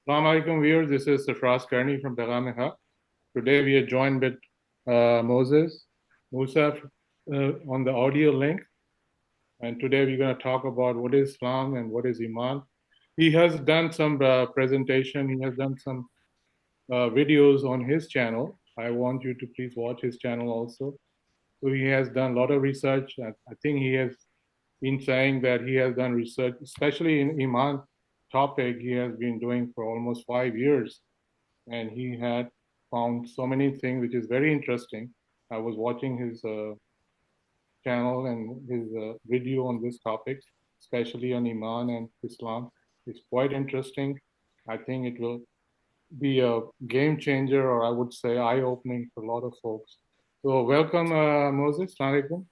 Assalamu alaikum viewers, this is Safraz Karni from Pegham-e-Haqq. Today we are joined with Moses Musa on the audio link, and today we're going to talk about what is Islam and what is Iman. He has done some presentation, he has done some videos on his channel. I want you to please watch his channel also. So he has done a lot of research. I think he has been saying that he has done research, especially in Iman topic, he has been doing for almost 5 years. And he had found so many things, which is very interesting. I was watching his channel and his video on this topic, especially on Iman and Islam. It's quite interesting. I think it will be a game changer, or I would say eye-opening for a lot of folks. So welcome, Moses. Assalamu alaikum.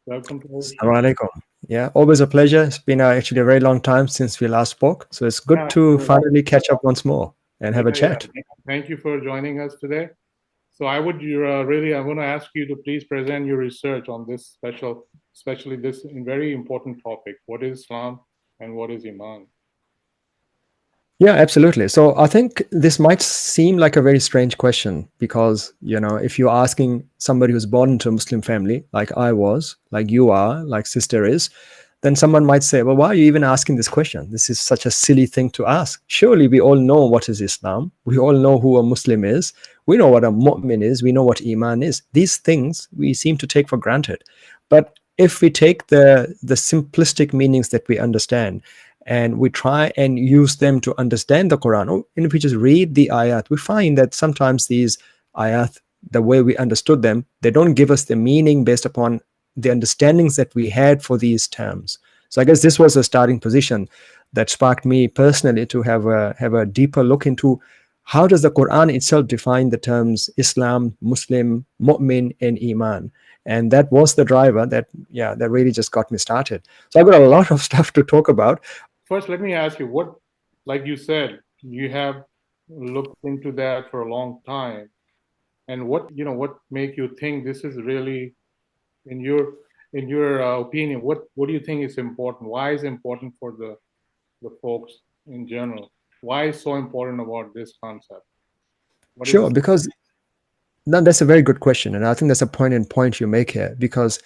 Welcome to our show. Assalamu alaikum. Yeah, always a pleasure. It's been actually a very long time since we last spoke. So it's good to finally catch up once more and have a chat. Thank you for joining us today. So I would really, I want to ask you to please present your research on this especially this very important topic. What is Islam and what is Iman? Yeah, absolutely. So I think this might seem like a very strange question because, if you're asking somebody who's born into a Muslim family, like I was, like you are, like sister is, then someone might say, well, why are you even asking this question? This is such a silly thing to ask. Surely we all know what is Islam. We all know who a Muslim is. We know what a Mu'min is. We know what Iman is. These things we seem to take for granted. But if we take the simplistic meanings that we understand and we try and use them to understand the Quran, and if we just read the ayat, we find that sometimes these ayat, the way we understood them, they don't give us the meaning based upon the understandings that we had for these terms. So I guess this was a starting position that sparked me personally to have a deeper look into how does the Quran itself define the terms Islam, Muslim, Mu'min, and Iman. And that was the driver that really just got me started. So I've got a lot of stuff to talk about. First, let me ask you, what, like you said, you have looked into that for a long time, and what make you think this is really, in your opinion, what do you think is important? Why is it important for the folks in general? Why is so important about this concept? Sure, because that's a very good question, and I think that's a point you make here. Because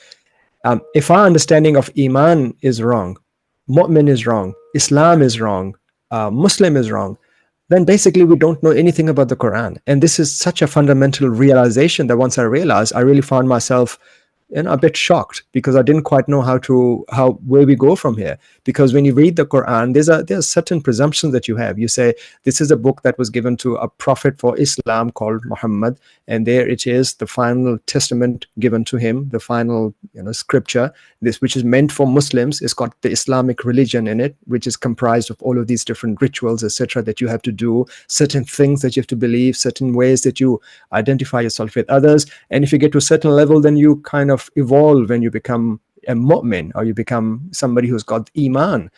if our understanding of Iman is wrong, Mu'min is wrong, Islam is wrong, Muslim is wrong, then basically we don't know anything about the Quran. And this is such a fundamental realization that once I realized, I really found myself a bit shocked because I didn't quite know where we go from here. Because when you read the Quran, there are certain presumptions that you have. You say this is a book that was given to a prophet for Islam called Muhammad, and there it is, the final testament given to him, the final scripture, this which is meant for Muslims. It's got the Islamic religion in it, which is comprised of all of these different rituals, etc., that you have to do, certain things that you have to believe, certain ways that you identify yourself with others. And if you get to a certain level, then you kind of evolve and you become a mu'min, or you become somebody who's got Iman.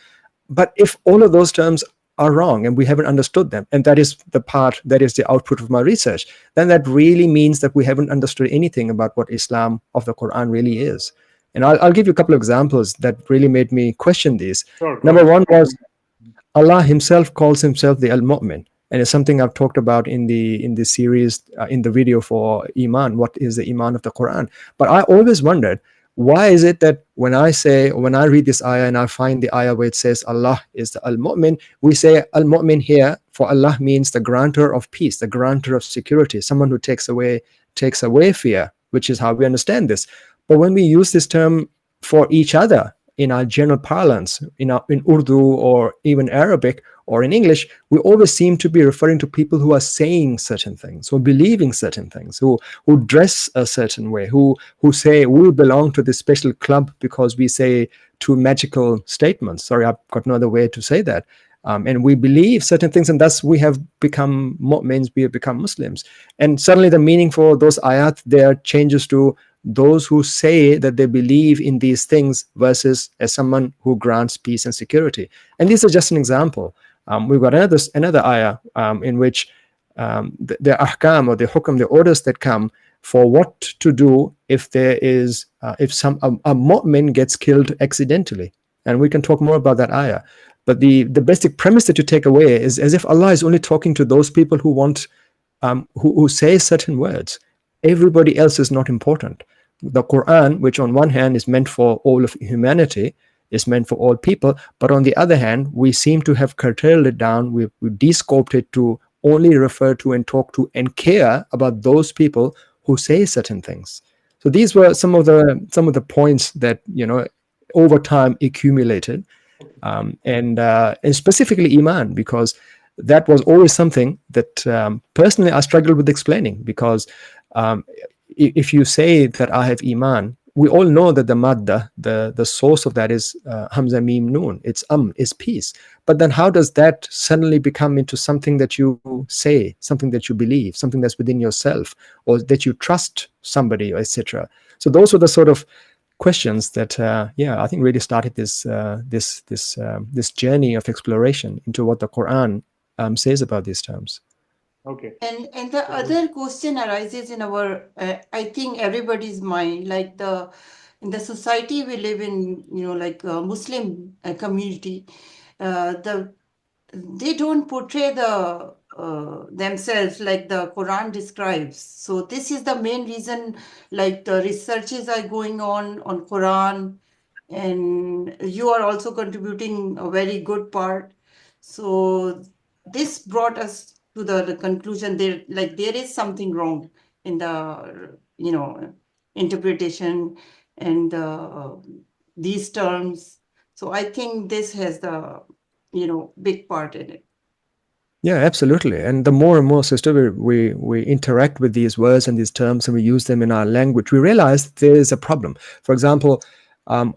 But if all of those terms are wrong and we haven't understood them, and that is the output of my research, then that really means that we haven't understood anything about what Islam of the Quran really is. And I'll give you a couple of examples that really made me question these. Sure, Number one was Allah himself calls himself the Al-Mu'min. And it's something I've talked about in the series, in the video for Iman, what is the Iman of the Quran. But I always wondered, why is it that when I read this ayah and I find the ayah where it says Allah is the Al-Mu'min, we say Al-Mu'min here for Allah means the grantor of peace, the grantor of security, someone who takes away fear, which is how we understand this. But when we use this term for each other in our general parlance, in Urdu or even Arabic or in English, we always seem to be referring to people who are saying certain things, who are believing certain things, who dress a certain way, who say we belong to this special club because we say two magical statements. Sorry, I've got no other way to say that. And we believe certain things, and thus we have become mu'mins, we have become Muslims. And suddenly the meaning for those ayat there changes to those who say that they believe in these things versus as someone who grants peace and security. And this is just an example. We've got another ayah in which the ahkam or the hukam, the orders that come for what to do if there is a mu'min gets killed accidentally. And we can talk more about that ayah. But the basic premise that you take away is as if Allah is only talking to those people who want, who say certain words. Everybody else is not important. The Quran, which on one hand is meant for all of humanity, is meant for all people, but on the other hand, we seem to have curtailed it down. We descoped it to only refer to and talk to and care about those people who say certain things. So these were some of the points that, over time accumulated, and specifically Iman, because that was always something that personally I struggled with explaining. Because um, if you say that I have Iman, we all know that the madda, the source of that is Hamza Mim Noon. It's is peace. But then how does that suddenly become into something that you say, something that you believe, something that's within yourself, or that you trust somebody, etc.? So those were the sort of questions that I think really started this journey of exploration into what the Quran says about these terms. Okay. And the other question arises in our, I think everybody's mind, like in the society we live in, like Muslim community, they don't portray themselves like the Quran describes. So this is the main reason, like the researches are going on Quran, and you are also contributing a very good part. So this brought us to the conclusion there is something wrong in the interpretation and these terms. So I think this has the big part in it. Yeah, absolutely. And the more and more, sister, we interact with these words and these terms and we use them in our language, we realize there is a problem. For example,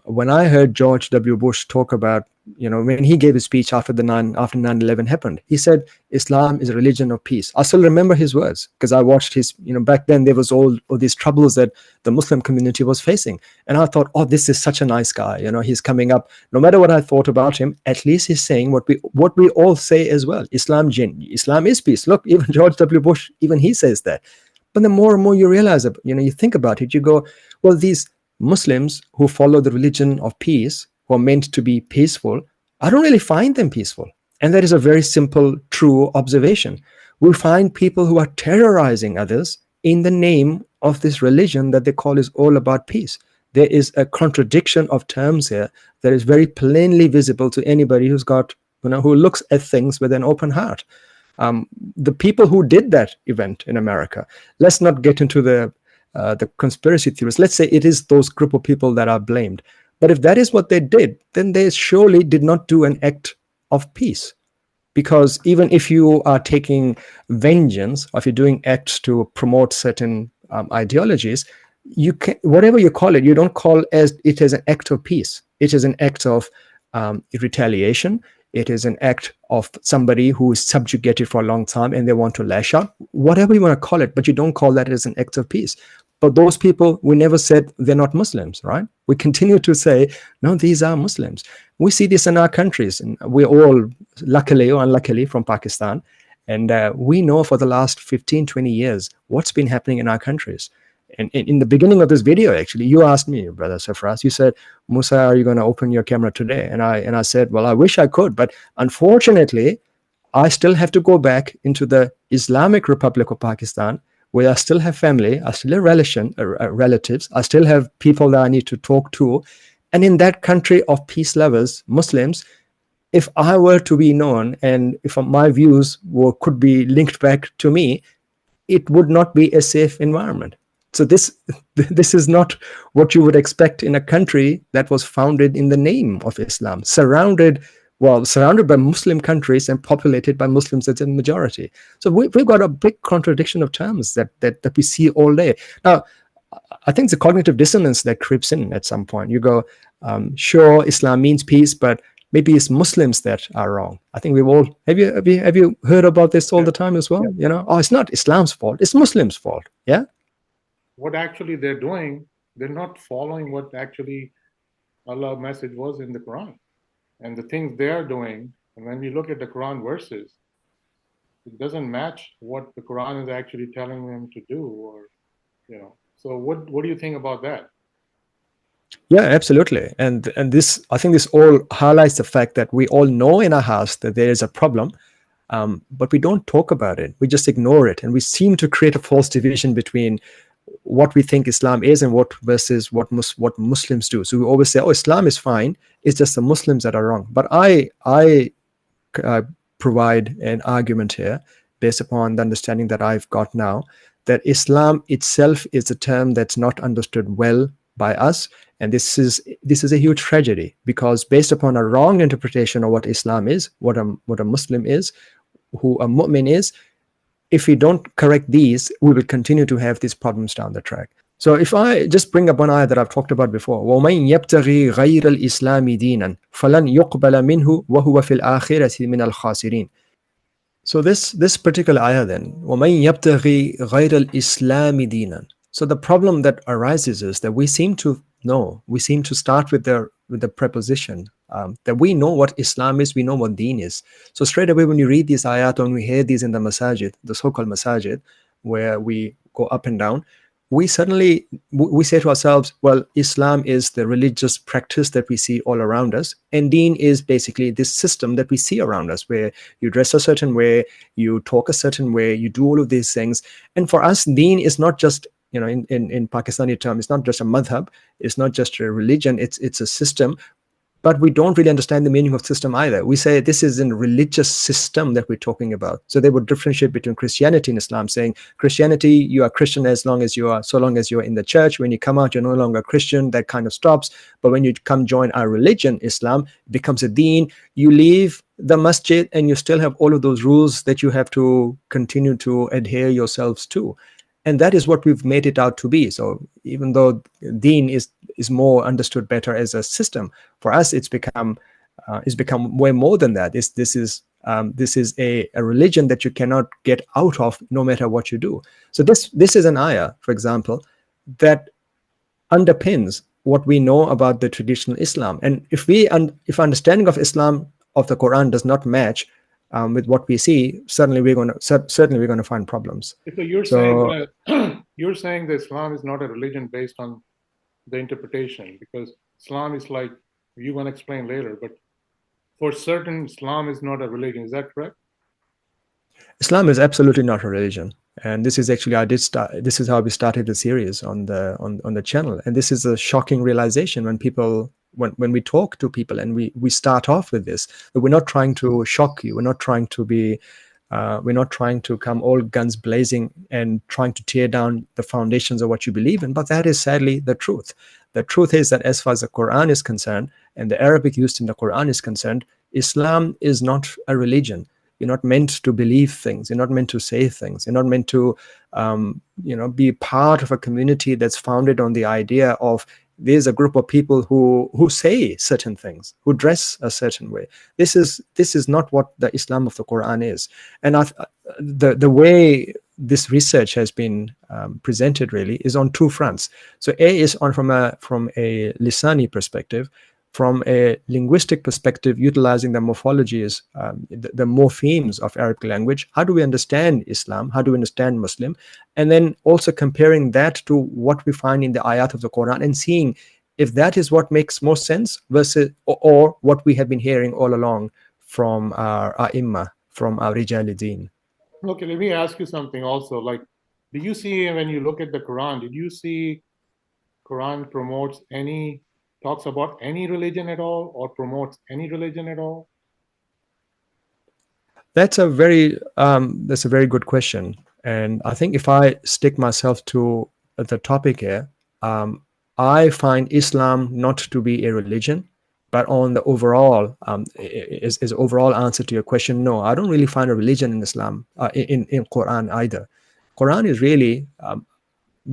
when I heard George W. Bush talk about, when he gave his speech after 9/11 happened, he said, Islam is a religion of peace. I still remember his words because I watched his, back then there was all these troubles that the Muslim community was facing. And I thought, oh, this is such a nice guy. He's coming up. No matter what I thought about him, at least he's saying what we all say as well. Islam is peace. Look, even George W. Bush, even he says that. But the more and more you realize, you think about it, you go, well, these Muslims who follow the religion of peace, who are meant to be peaceful, I don't really find them peaceful. And that is a very simple, true observation. We find people who are terrorizing others in the name of this religion that they call is all about peace. There is a contradiction of terms here that is very plainly visible to anybody who's got, who looks at things with an open heart. The people who did that event in America, let's not get into the conspiracy theories. Let's say it is those group of people that are blamed. But if that is what they did, then they surely did not do an act of peace. Because even if you are taking vengeance, or if you're doing acts to promote certain ideologies, you can, whatever you call it, you don't call it as an act of peace. It is an act of retaliation. It is an act of somebody who is subjugated for a long time and they want to lash out, whatever you want to call it, but you don't call that as an act of peace. But those people, we never said they're not Muslims, right? We continue to say, no, these are Muslims. We see this in our countries, and we're all, luckily or unluckily, from Pakistan. And we know for the last 15, 20 years what's been happening in our countries. And in the beginning of this video, actually, you asked me, Brother Safras, you said, Musa, are you going to open your camera today? And I said, well, I wish I could, but unfortunately, I still have to go back into the Islamic Republic of Pakistan, where I still have family, I still have relatives, I still have people that I need to talk to. And in that country of peace lovers, Muslims, if I were to be known and if my views could be linked back to me, it would not be a safe environment. So this is not what you would expect in a country that was founded in the name of Islam, surrounded by Muslim countries and populated by Muslims as a majority. So we've got a big contradiction of terms that we see all day. Now, I think it's a cognitive dissonance that creeps in at some point. You go, sure, Islam means peace, but maybe it's Muslims that are wrong. I think we've all have you heard about this all the time as well? Oh, it's not Islam's fault; it's Muslims' fault. Yeah. What actually they're doing, they're not following what actually Allah's message was in the Quran, and the things they are doing. And when we look at the Quran verses, it doesn't match what the Quran is actually telling them to do, or. So what do you think about that? Yeah, absolutely. And this, I think this all highlights the fact that we all know in our house that there is a problem, but we don't talk about it. We just ignore it, and we seem to create a false division between what we think Islam is and what versus what Muslims do. So we always say, "Oh, Islam is fine. It's just the Muslims that are wrong." But I provide an argument here based upon the understanding that I've got now, that Islam itself is a term that's not understood well by us, and this is a huge tragedy, because based upon a wrong interpretation of what Islam is, what a Muslim is, who a mu'min is, if we don't correct these, we will continue to have these problems down the track. So if I just bring up one ayah that I've talked about before, وَمَنْ يَبْتَغِي غَيْرَ الْإِسْلَامِ دِينًا فَلَنْ يُقْبَلَ مِنْهُ وَهُوَ فِي الْآخِرَةِ مِنَ الْخَاسِرِينَ. So this particular ayah then, وَمَنْ يَبْتَغِي غَيْرَ الْإِسْلَامِ دِينًا. So the problem that arises is that we seem to start with the preposition, that we know what Islam is, we know what Deen is. So straight away when you read these ayat, when we hear these in the masajid, the so-called masajid, where we go up and down, we suddenly we say to ourselves, well, Islam is the religious practice that we see all around us, and Deen is basically this system that we see around us, where you dress a certain way, you talk a certain way, you do all of these things. And for us, Deen is not just, in Pakistani term, it's not just a madhab, it's not just a religion, it's a system. But we don't really understand the meaning of system either. We say this is a religious system that we're talking about. So they would differentiate between Christianity and Islam, saying Christianity, you are Christian so long as you're in the church. When you come out, you're no longer Christian. That kind of stops. But when you come join our religion, Islam, it becomes a deen. You leave the masjid and you still have all of those rules that you have to continue to adhere yourselves to. And that is what we've made it out to be. So even though deen is more understood better as a system, for us it's become way more than that. This is a religion that you cannot get out of no matter what you do. So this is an ayah, for example, that underpins what we know about the traditional Islam. And if understanding of Islam, of the Quran, does not match with what we see, certainly we're going to find problems. So you're saying that you're saying that Islam is not a religion based on the interpretation, because Islam is like, you're going to explain later, but for certain, Islam is not a religion. Is that correct? Islam is absolutely not a religion, and this is actually this is how we started the series on the channel. And this is a shocking realization when we talk to people, and we start off with this, that we're not trying to shock you, we're not trying to come all guns blazing and trying to tear down the foundations of what you believe in. But that is sadly the truth. The truth is that as far as the Quran is concerned, and the Arabic used in the Quran is concerned, Islam is not a religion. You're not meant to believe things. You're not meant to say things. You're not meant to, be part of a community that's founded on the idea of there's a group of people who say certain things, who dress a certain way. This is not what the Islam of the Quran is. And the way this research has been presented really is on two fronts. So A is from a lisani perspective. From a linguistic perspective, utilizing the morphologies, the morphemes of Arabic language, how do we understand Islam? How do we understand Muslim? And then also comparing that to what we find in the ayat of the Quran, and seeing if that is what makes more sense versus or what we have been hearing all along from our Imma, from our Rijal Deen. Okay, let me ask you something also. Like, do you see, when you look at the Quran, did you see Quran talks about any religion at all, or promotes any religion at all? That's a very good question, and I think if I stick myself to the topic here, I find Islam not to be a religion. But on the overall, is overall answer to your question, no, I don't really find a religion in Islam, in Quran either. Quran is really,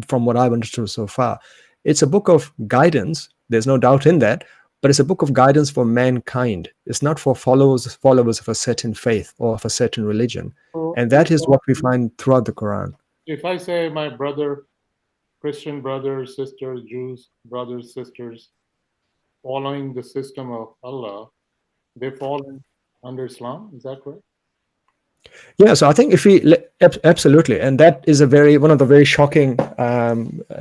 from what I've understood so far, it's a book of guidance. There's no doubt in that, but it's a book of guidance for mankind. It's not for followers of a certain faith or of a certain religion. And that is what we find throughout the Quran. If I say my brother, Christian brothers, sisters, Jews, brothers, sisters, following the system of Allah, they fall under Islam, is that correct? Yeah, so I think if we Absolutely, and that is one of the very shocking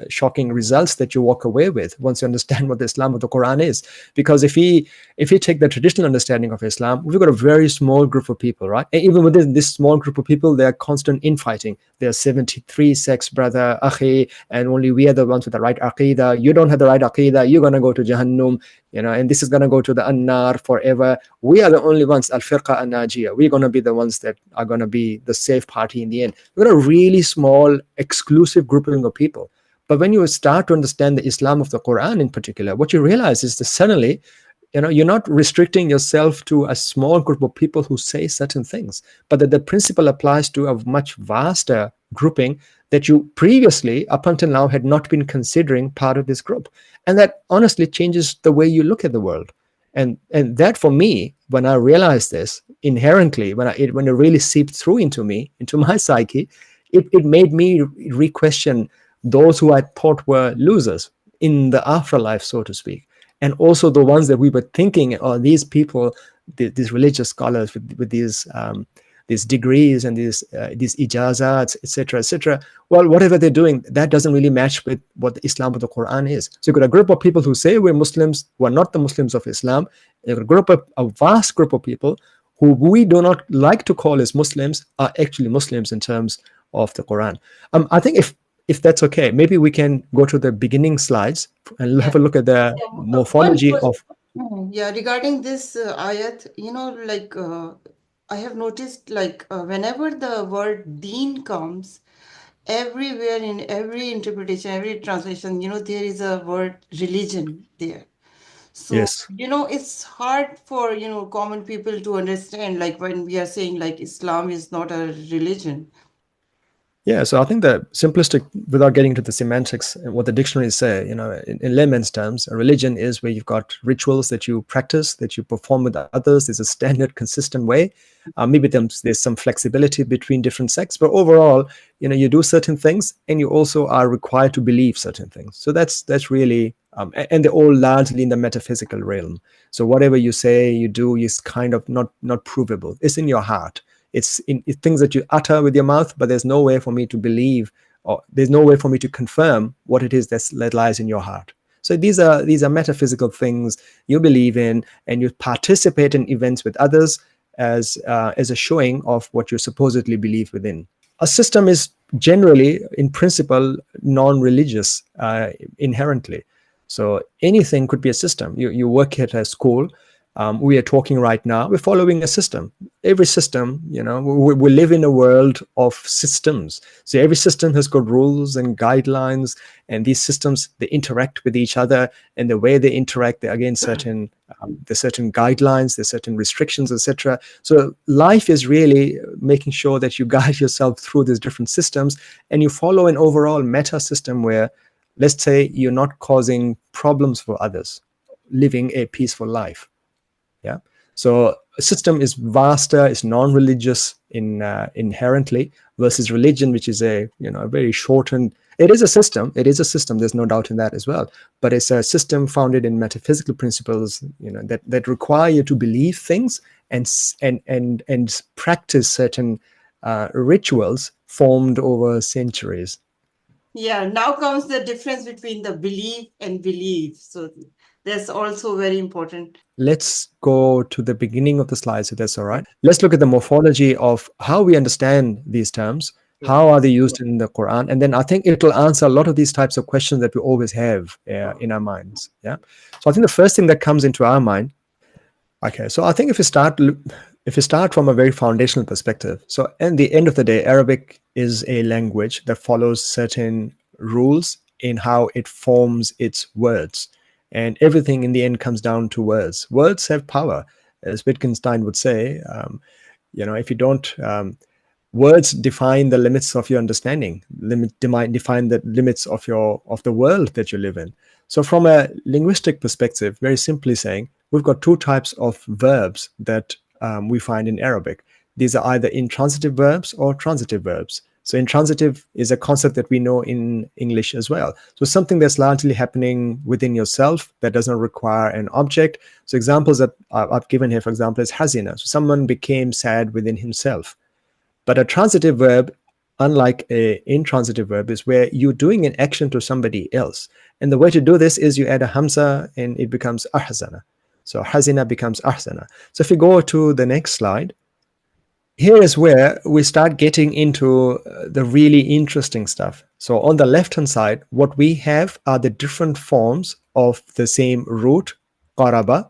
shocking results that you walk away with once you understand what the Islam of the Quran is. Because if we take the traditional understanding of Islam, we've got a very small group of people, right? And even within this small group of people, there are constant infighting. There are 73 sects, brother, akhi, and only we are the ones with the right aqidah. You don't have the right aqidah, you're gonna go to Jahannam, and this is gonna go to the Annar forever. We are the only ones, al-firqa an-najiyah. We're gonna be the ones that are gonna be the safe party in the end. We're a really small, exclusive grouping of people. But when you start to understand the Islam of the Quran in particular, what you realize is that suddenly, you're not restricting yourself to a small group of people who say certain things, but that the principle applies to a much vaster grouping that you previously, up until now, had not been considering part of this group. And that honestly changes the way you look at the world. And that, for me, when I realized this inherently, when it really seeped through into me, into my psyche, it made me re-question those who I thought were losers in the afterlife, so to speak, and also the ones that we were thinking, oh, these people, these religious scholars with these degrees and these ijazats, etc., etc. Well, whatever they're doing, that doesn't really match with what the Islam of the Quran is. So you've got a group of people who say we're Muslims, who are not the Muslims of Islam. You've got a group of a vast group of people who we do not like to call as Muslims are actually Muslims in terms of the Quran. I think if that's okay, maybe we can go to the beginning slides and have a look at the morphology of. Yeah, regarding this ayat, I have noticed, whenever the word deen comes, everywhere in every interpretation, every translation, there is a word religion there. So, Yes. it's hard for, common people to understand, like when we are saying like Islam is not a religion. Yeah, so I think the simplistic, without getting into the semantics, what the dictionaries say, in layman's terms, a religion is where you've got rituals that you practice, that you perform with others. There's a standard, consistent way. Maybe there's some flexibility between different sects, but overall, you do certain things, and you also are required to believe certain things. So that's really, and they're all largely in the metaphysical realm. So whatever you say, you do, is kind of not provable. It's in your heart. It's things that you utter with your mouth, but there's no way for me to believe, or there's no way for me to confirm what it is that lies in your heart. So these are metaphysical things you believe in, and you participate in events with others as a showing of what you supposedly believe within. A system is generally, in principle, non-religious inherently. So anything could be a system. You work at a school. We are talking right now, we're following a system. Every system, we live in a world of systems. So every system has got rules and guidelines, and these systems, they interact with each other, and the way they interact, they're again there's certain guidelines, there's certain restrictions, etc. So life is really making sure that you guide yourself through these different systems, and you follow an overall meta system where, let's say, you're not causing problems for others, living a peaceful life. Yeah. So a system is vaster, it's non-religious inherently, versus religion, which is a very shortened. It is a system. There's no doubt in that as well. But it's a system founded in metaphysical principles, that require you to believe things and practice certain rituals formed over centuries. Yeah, now comes the difference between the belief and belief. So that's also very important. Let's go to the beginning of the slides, if that's all right. Let's look at the morphology of how we understand these terms. How are they used in the Quran? And then I think it will answer a lot of these types of questions that we always have in our minds. Yeah. So I think the first thing that comes into our mind. Okay. So I think if you start from a very foundational perspective. So at the end of the day, Arabic is a language that follows certain rules in how it forms its words. And everything in the end comes down to words. Words have power, as Wittgenstein would say. If you don't, words define the limits of your understanding. Define the limits of the world that you live in. So, from a linguistic perspective, very simply saying, we've got two types of verbs that we find in Arabic. These are either intransitive verbs or transitive verbs. So intransitive is a concept that we know in English as well. So something that's largely happening within yourself that doesn't require an object. So examples that I've given here, for example, is hazina. So someone became sad within himself. But a transitive verb unlike a intransitive verb, is where you're doing an action to somebody else. And the way to do this is you add a hamza and it becomes ahzana. So hazina becomes ahzana. So if you go to the next slide, here is where we start getting into the really interesting stuff. So on the left-hand side, what we have are the different forms of the same root, qaraba,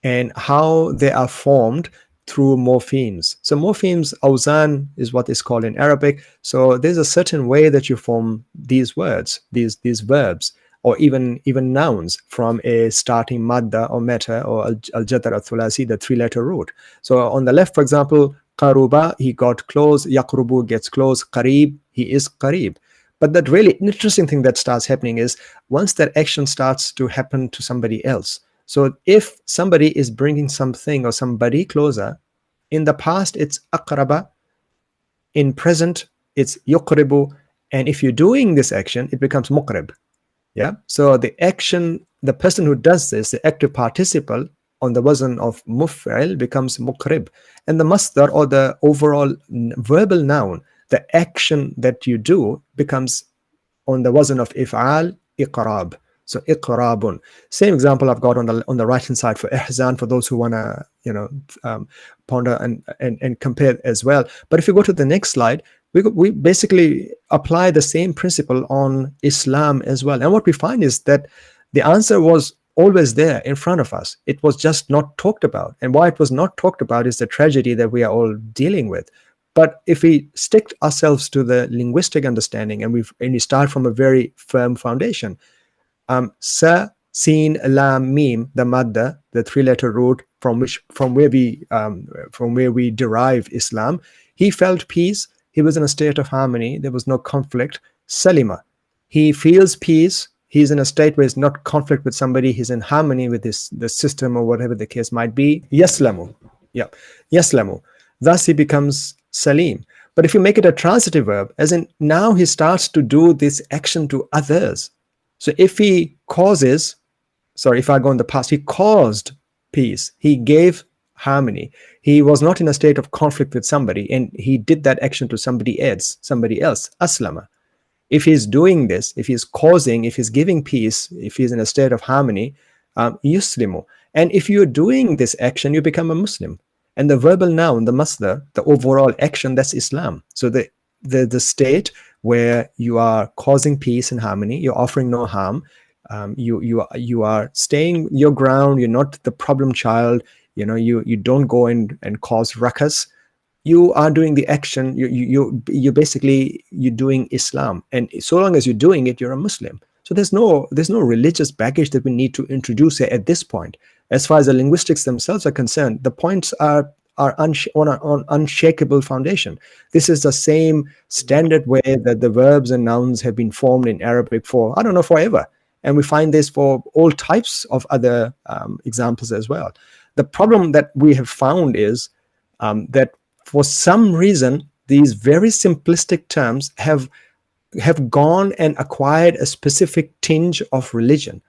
and how they are formed through morphemes. So morphemes, awzan is what is called in Arabic. So there's a certain way that you form these words, these verbs, or even nouns from a starting madda or meta or al-jadar al-thulasi, the three-letter root. So on the left, for example, qaruba, he got close. Yaqrubu gets close. Qarib, he is qarib. But that really interesting thing that starts happening is once that action starts to happen to somebody else. So if somebody is bringing something or somebody closer, in the past it's aqraba, in present it's yuqribu, and if you're doing this action, it becomes muqrib. Yeah. So the action, the person who does this, the active participle on the wazn of muf'il becomes muqrib, and the masdar or the overall verbal noun, the action that you do, becomes on the wazn of if'al, iqrab. So iqrabun. Same example I've got on the right hand side for ihzan, for those who want to ponder and compare as well. But if you go to the next slide, we basically apply the same principle on Islam as well. And what we find is that the answer was always there in front of us. It was just not talked about. And why it was not talked about is the tragedy that we are all dealing with. But if we stick ourselves to the linguistic understanding and we start from a very firm foundation, sa, sin, lam, mim, the madda, the three-letter root from where we derive Islam, he felt peace. He was in a state of harmony. There was no conflict. Salima, he feels peace. He's in a state where he's not conflict with somebody. He's in harmony with the system or whatever the case might be. Yaslamu, yeah, yaslamu. Thus he becomes salim. But if you make it a transitive verb, as in now he starts to do this action to others. So if he causes, if I go in the past, he caused peace. He gave harmony. He was not in a state of conflict with somebody, and he did that action to somebody else, aslama. If he's doing this, if he's causing, if he's giving peace, if he's in a state of harmony, yuslimu. And if you're doing this action, you become a Muslim. And the verbal noun, the masdar, the overall action, that's Islam. So the state where you are causing peace and harmony, you're offering no harm, you are staying your ground, you're not the problem child, you don't go in and cause ruckus. You are doing the action, you're basically doing Islam, and so long as you're doing it, you're a Muslim. So there's no religious baggage that we need to introduce here at this point. As far as the linguistics themselves are concerned, the points are on an unshakable foundation. This is the same standard way that the verbs and nouns have been formed in Arabic for, I don't know, forever. And we find this for all types of other examples as well. The problem that we have found is that for some reason, these very simplistic terms have gone and acquired a specific tinge of religion,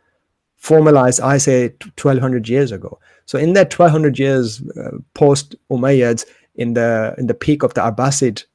formalized, I say, 1200 years ago. So in that 1200 years post Umayyads, in the peak of the Abbasid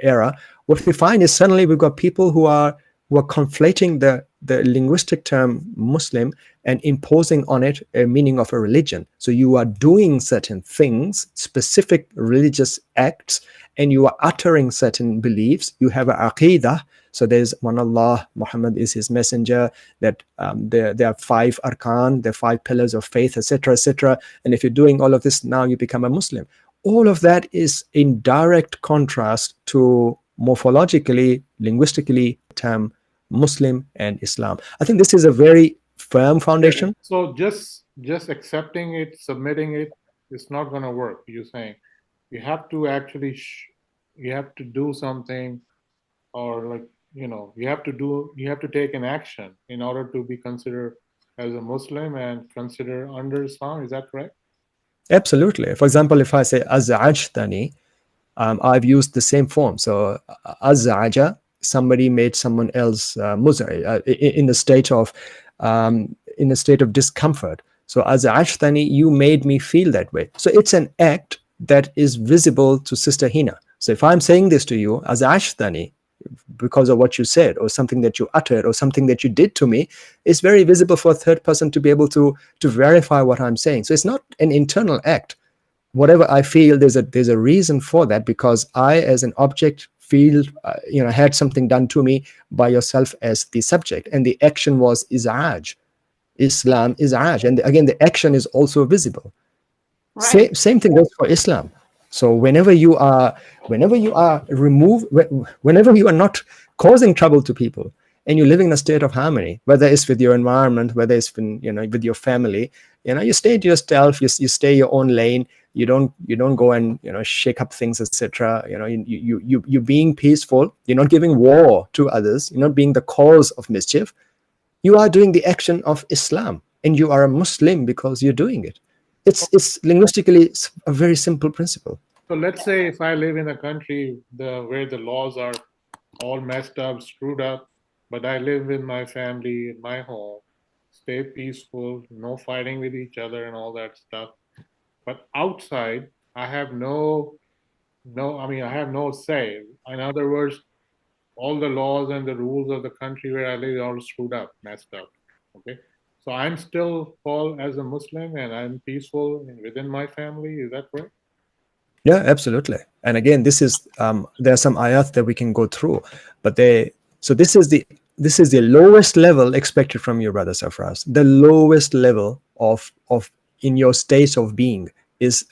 era, what we find is suddenly we've got people who are conflating the linguistic term Muslim and imposing on it a meaning of a religion. So you are doing certain things, specific religious acts, and you are uttering certain beliefs. You have an aqidah. So there's one Allah, Muhammad is his messenger, that there are 5 arkan, there are 5 pillars of faith, etc., etc. And if you're doing all of this, now you become a Muslim. All of that is in direct contrast to morphologically, linguistically, term Muslim and Islam. I think this is a very firm foundation. So just accepting it, submitting it, it's not going to work. You're saying you have to actually you have to do something, or you have to take an action in order to be considered as a Muslim and considered under Islam. Is that correct? Absolutely. For example, if I say az'ajtani, I've used the same form. So az'aja, somebody made someone else in a state of discomfort. So az'ajtani, you made me feel that way. So it's an act that is visible to Sister Hina. So if I'm saying this to you as Ashtani, because of what you said or something that you uttered or something that you did to me, it's very visible for a third person to be able to verify what I'm saying. So it's not an internal act. Whatever I feel, there's a reason for that, because I as an object feel had something done to me by yourself as the subject, and the action was iz'aj. Islam iz'aj, and again the action is also visible. Right. Same thing goes for Islam. So whenever you are whenever you are not causing trouble to people, and you're living in a state of harmony, whether it's with your environment, whether it's with your family, you stay to yourself, you stay your own lane, you don't go and shake up things, etc. You're being peaceful, you're not giving war to others, you're not being the cause of mischief. You are doing the action of Islam, and you are a Muslim because you're doing it. It's linguistically a very simple principle. So let's say if I live in a country where the laws are all messed up, screwed up, but I live with my family in my home, stay peaceful, no fighting with each other and all that stuff. But outside, I have I have no say. In other words, all the laws and the rules of the country where I live are all screwed up, messed up. Okay. So I'm still fall as a Muslim and I'm peaceful within my family. Is that correct? Yeah, absolutely. And again, this is there are some ayat that we can go through, but this is the lowest level expected from you, brother Safras. The lowest level of in your state of being is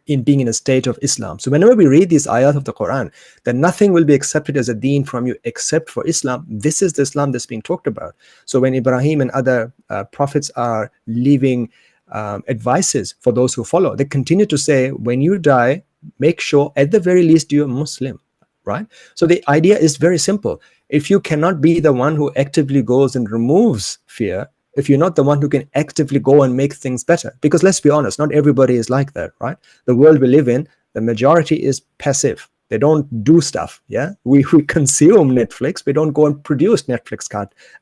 in being in a state of Islam. So whenever we read these ayat of the Quran, that nothing will be accepted as a deen from you except for Islam, this is the Islam that's being talked about. So when Ibrahim and other prophets are leaving advices for those who follow, they continue to say, when you die, make sure at the very least you're Muslim, right? So the idea is very simple. If you cannot be the one who actively goes and removes fear, if you're not the one who can actively go and make things better, because let's be honest, not everybody is like that, right? The world we live in, the majority is passive. They don't do stuff. Yeah, we consume Netflix. We don't go and produce Netflix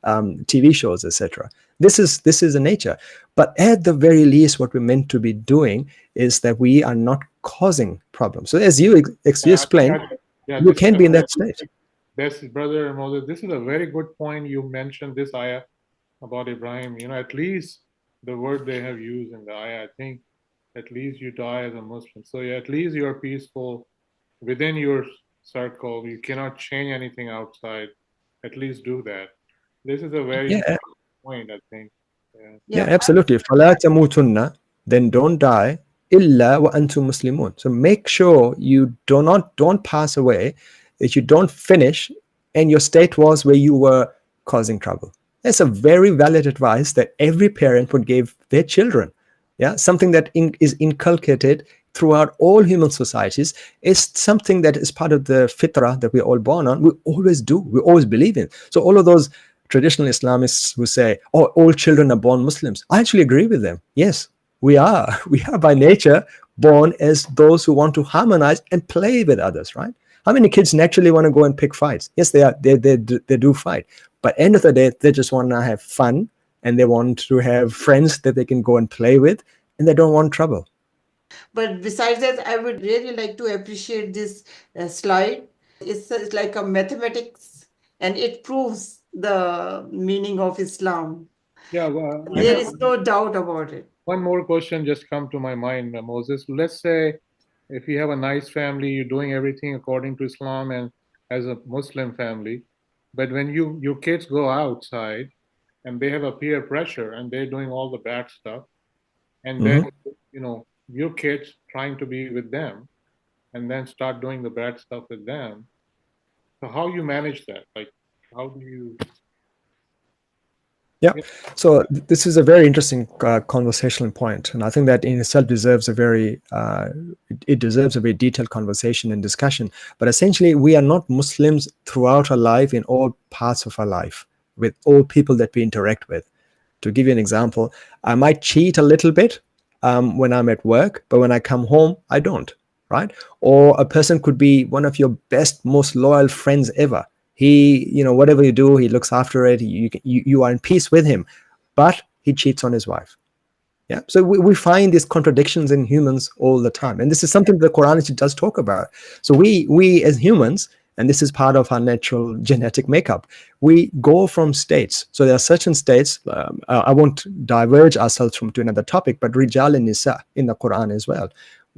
TV shows, etc. This is the nature. But at the very least, what we're meant to be doing is that we are not causing problems. So as you explained, you can be in that state. Yes, brother Moses, this is a very good point. You mentioned this ayah about Ibrahim. At least the word they have used in the ayah, I think at least you die as a Muslim. So at least you're peaceful within your circle. You cannot change anything outside. At least do that. This is a very important point, I think. Yeah, absolutely. فَلَا تَمُوتُنَّ, then don't die, إِلَّا وَأَنْتُمْ مُسْلِمُونَ. So make sure you don't pass away, that you don't finish, and your state was where you were causing trouble. That's a very valid advice that every parent would give their children. Yeah, something that is inculcated throughout all human societies, is something that is part of the fitrah that we're all born on. We always do. We always believe in. So all of those traditional Islamists who say, oh, all children are born Muslims, I actually agree with them. Yes, we are. We are by nature born as those who want to harmonize and play with others, right? How many kids naturally want to go and pick fights? Yes, they do fight. But end of the day, they just want to have fun, and they want to have friends that they can go and play with, and they don't want trouble. But besides that, I would really like to appreciate this slide. It's like a mathematics, and it proves the meaning of Islam. Yeah, well, there is no doubt about it. One more question just come to my mind, Moses. Let's say if you have a nice family, you're doing everything according to Islam and as a Muslim family, but when your kids go outside and they have a peer pressure and they're doing all the bad stuff, and then your kids trying to be with them and then start doing the bad stuff with them. So how you manage that? Like, how do you? Yeah, so this is a very interesting conversational point, and I think that in itself deserves a very detailed conversation and discussion. But essentially, we are not Muslims throughout our life, in all parts of our life, with all people that we interact with. To give you an example, I might cheat a little bit when I'm at work, but when I come home, I don't, right? Or a person could be one of your best, most loyal friends ever. He, whatever you do, he looks after it. You are in peace with him, but he cheats on his wife. Yeah, so we find these contradictions in humans all the time, and this is something the Quran actually does talk about. So we as humans, and this is part of our natural genetic makeup, we go from states. So there are certain states. I won't diverge ourselves from to another topic, but Rijal and Nisa in the Quran as well.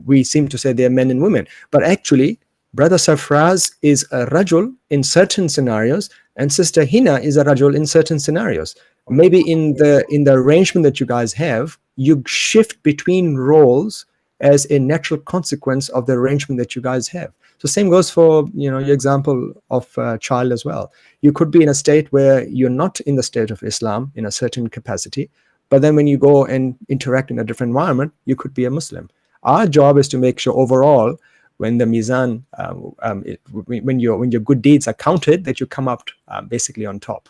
We seem to say they're men and women, but actually, Brother Safraz is a Rajul in certain scenarios, and Sister Hina is a Rajul in certain scenarios. Maybe in the arrangement that you guys have, you shift between roles as a natural consequence of the arrangement that you guys have. So same goes for your example of a child as well. You could be in a state where you're not in the state of Islam in a certain capacity, but then when you go and interact in a different environment, you could be a Muslim. Our job is to make sure overall, when the mizan, when your good deeds are counted, that you come up basically on top.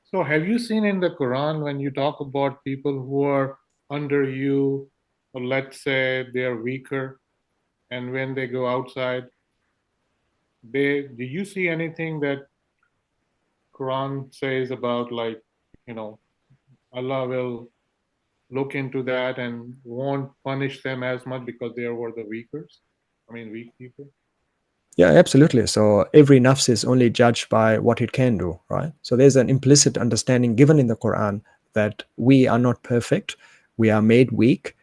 So have you seen in the Quran when you talk about people who are under you, or let's say they are weaker, and when they go outside, do you see anything that Quran says about, like, Allah will look into that and won't punish them as much because they were the weak people? Yeah, absolutely. So every nafs is only judged by what it can do, right? So there's an implicit understanding given in the Quran that we are not perfect, we are made weak,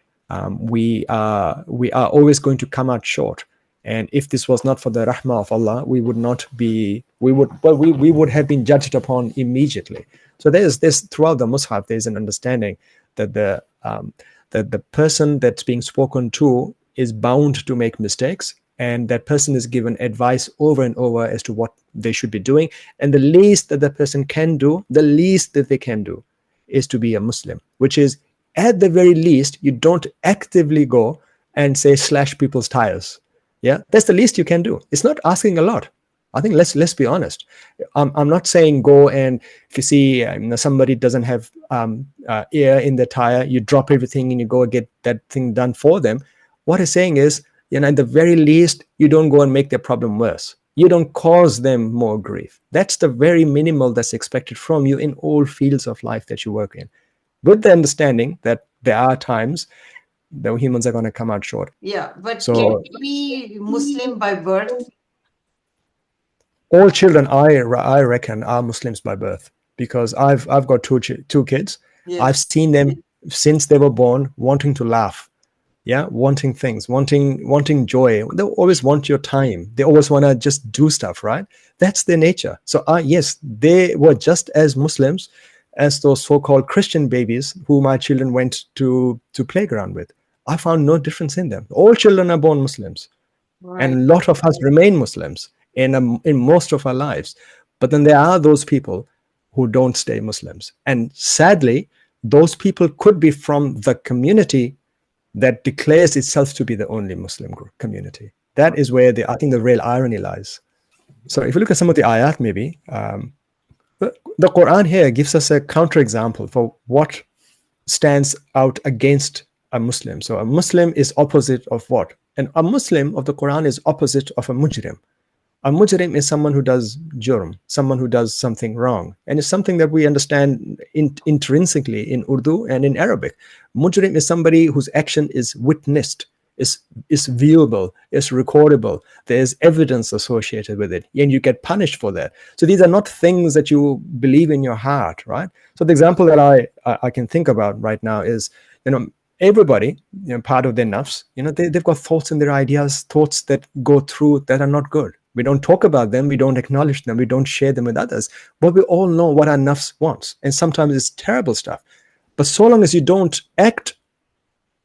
we are always going to come out short. And if this was not for the rahmah of Allah, we would not be, we would have been judged upon immediately. So there's this throughout the Mus'haf, there's an understanding that the person that's being spoken to is bound to make mistakes, and that person is given advice over and over as to what they should be doing. And the least that the person can do, the least that they can do, is to be a Muslim, which is, at the very least, you don't actively go and say slash people's tires. Yeah, that's the least you can do. It's not asking a lot. I think let's be honest. I'm not saying go and if you see somebody doesn't have air in the tire, you drop everything and you go get that thing done for them. What he's saying is, at the very least, you don't go and make their problem worse. You don't cause them more grief. That's the very minimal that's expected from you in all fields of life that you work in, with the understanding that there are times that humans are going to come out short. Yeah, but So can we be Muslim by birth? all children, I reckon, are Muslims by birth, because I've got two kids. Yeah. I've seen them since they were born wanting to laugh, wanting things, wanting joy. They always want your time. They always want to just do stuff, right? That's their nature. So yes, they were just as Muslims as those so-called Christian babies who my children went to playground with. I found no difference in them. All children are born Muslims. Right. And a lot of us remain Muslims in most of our lives. But then there are those people who don't stay Muslims. And sadly, those people could be from the community that declares itself to be the only Muslim community. That is where I think the real irony lies. So if you look at some of the ayat, maybe, the Quran here gives us a counterexample for what stands out against a Muslim. So a Muslim is opposite of what? And a Muslim of the Quran is opposite of a mujrim. A mujrim is someone who does jurm, someone who does something wrong. And it's something that we understand intrinsically in Urdu and in Arabic. Mujrim is somebody whose action is witnessed, is viewable, is recordable. There's evidence associated with it, and you get punished for that. So these are not things that you believe in your heart, right? So the example that I can think about right now is, everybody, part of their nafs, they've got thoughts and their ideas, thoughts that go through that are not good. We don't talk about them, we don't acknowledge them, we don't share them with others. But we all know what our nafs wants. And sometimes it's terrible stuff. But so long as you don't act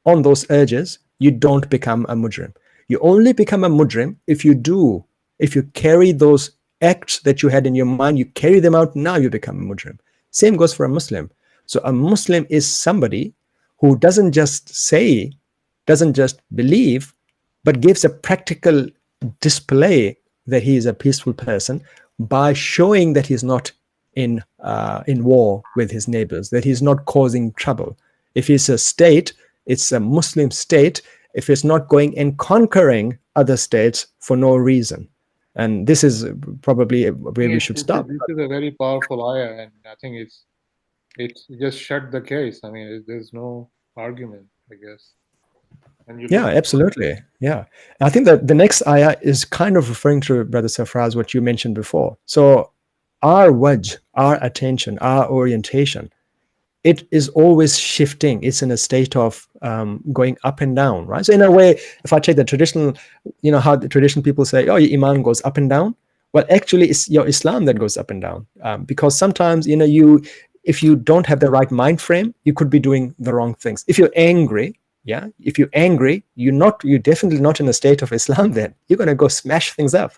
on those urges, you don't become a mujrim. You only become a mujrim if you carry those acts that you had in your mind, you carry them out, now you become a mujrim. Same goes for a Muslim. So a Muslim is somebody who doesn't just believe, but gives a practical display that he is a peaceful person by showing that he's not in war with his neighbors, that he's not causing trouble. If it's a state, it's a Muslim state, if it's not going and conquering other states for no reason. And this is probably where we should stop. This is a very powerful ayah, and I think it just shut the case. I mean, there's no argument, I guess. And you Yeah, look, absolutely. Yeah. I think that the next ayah is kind of referring to, Brother Safraz, what you mentioned before. So our wajh, our attention, our orientation, it is always shifting. It's in a state of going up and down, right? So in a way, if I take the traditional, how the traditional people say, oh, your iman goes up and down. Well, actually, it's your Islam that goes up and down, because sometimes, if you don't have the right mind frame, you could be doing the wrong things. If you're angry, yeah, if you're angry, you're definitely not in a state of Islam. Then you're going to go smash things up,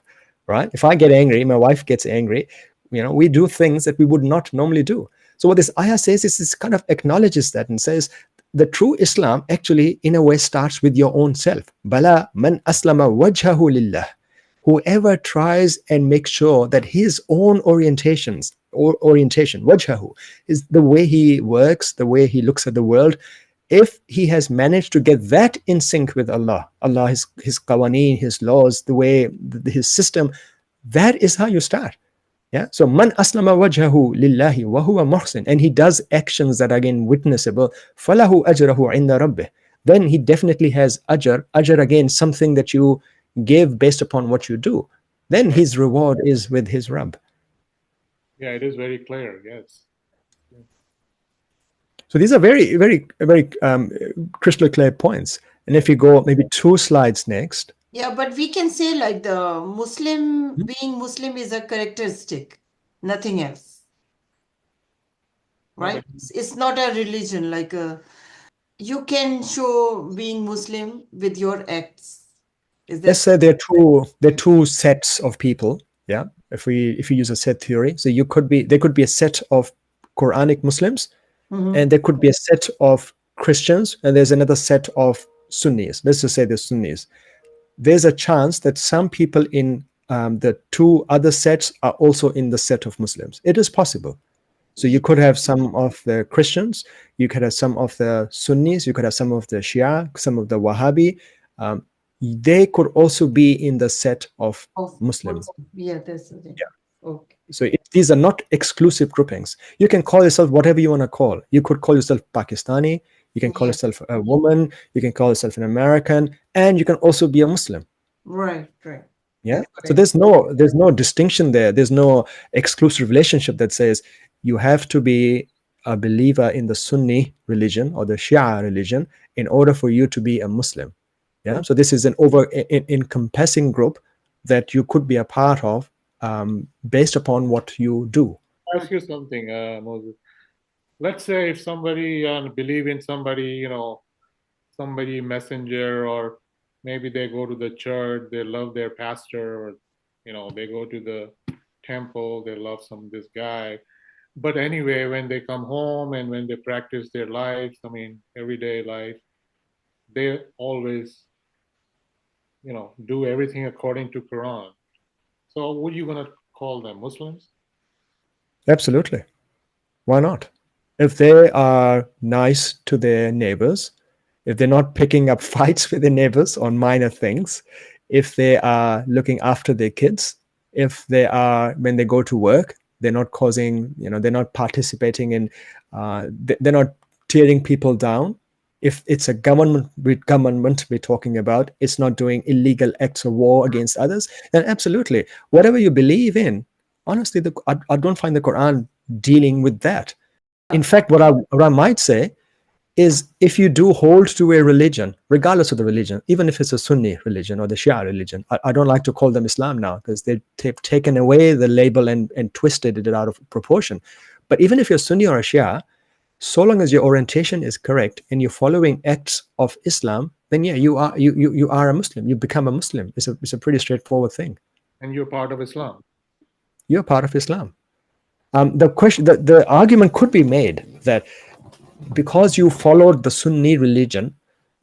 right? If I get angry, my wife gets angry, we do things that we would not normally do. So what this ayah says is, this kind of acknowledges that and says the true Islam actually in a way starts with your own self. Bala man aslama wajhahu lillah. Whoever tries and makes sure that his own orientation, wajhahu, is the way he works, the way he looks at the world. If he has managed to get that in sync with Allah, his qawaneen, his laws, the way, his system, that is how you start. Yeah. So man aslama wajhahu lillahi wa huwa muhsin, and he does actions that are again witnessable. Falahu ajrahu inda rabbih. Then he definitely has ajr. Ajr, again, something that you give based upon what you do. Then his reward is with his Rabb. yeah, it is very clear. Yes. So these are very, very, very crystal clear points. And if you go maybe 2 slides next. Yeah, but we can say like the Muslim, being Muslim is a characteristic, nothing else. No, Right? It's not a religion, like you can show being Muslim with your acts. Is Let's that say there are two sets of people. Yeah. If we use a set theory, so there could be a set of Quranic Muslims, and there could be a set of Christians, and there's another set of Sunnis. Let's just say there's Sunnis. There's a chance that some people in the 2 other sets are also in the set of Muslims. It is possible. So you could have some of the Christians, you could have some of the Sunnis, you could have some of the Shia, some of the Wahhabi. They could also be in the set of Muslims. Yeah, that's the thing. Yeah. Okay. So these are not exclusive groupings. You can call yourself whatever you want to call. You could call yourself Pakistani, you can call yourself a woman, you can call yourself an American, and you can also be a Muslim. Right. Yeah. So there's no distinction there. There's no exclusive relationship that says you have to be a believer in the Sunni religion or the Shia religion in order for you to be a Muslim. Yeah. So this is an encompassing group that you could be a part of based upon what you do. I'll ask you something, Moses. Let's say if somebody believe in somebody, somebody messenger, or maybe they go to the church, they love their pastor, or they go to the temple, they love this guy. But anyway, when they come home and when they practice their lives, everyday life, they always, do everything according to Quran. So what are you going to call them, Muslims? Absolutely. Why not? If they are nice to their neighbors, if they're not picking up fights with their neighbors on minor things, if they are looking after their kids, if they are, when they go to work, they're not causing, they're not participating in, they're not tearing people down. If it's a government we're talking about, it's not doing illegal acts of war against others, then absolutely, whatever you believe in, honestly, I don't find the Quran dealing with that. In fact, what I might say is, if you do hold to a religion, regardless of the religion, even if it's a Sunni religion or the Shia religion, I don't like to call them Islam now because they've taken away the label and twisted it out of proportion. But even if you're Sunni or a Shia, so long as your orientation is correct and you're following acts of Islam, then yeah, you are a Muslim. You become a Muslim. It's a pretty straightforward thing. And you're part of Islam. You're part of Islam. The argument could be made that because you followed the Sunni religion,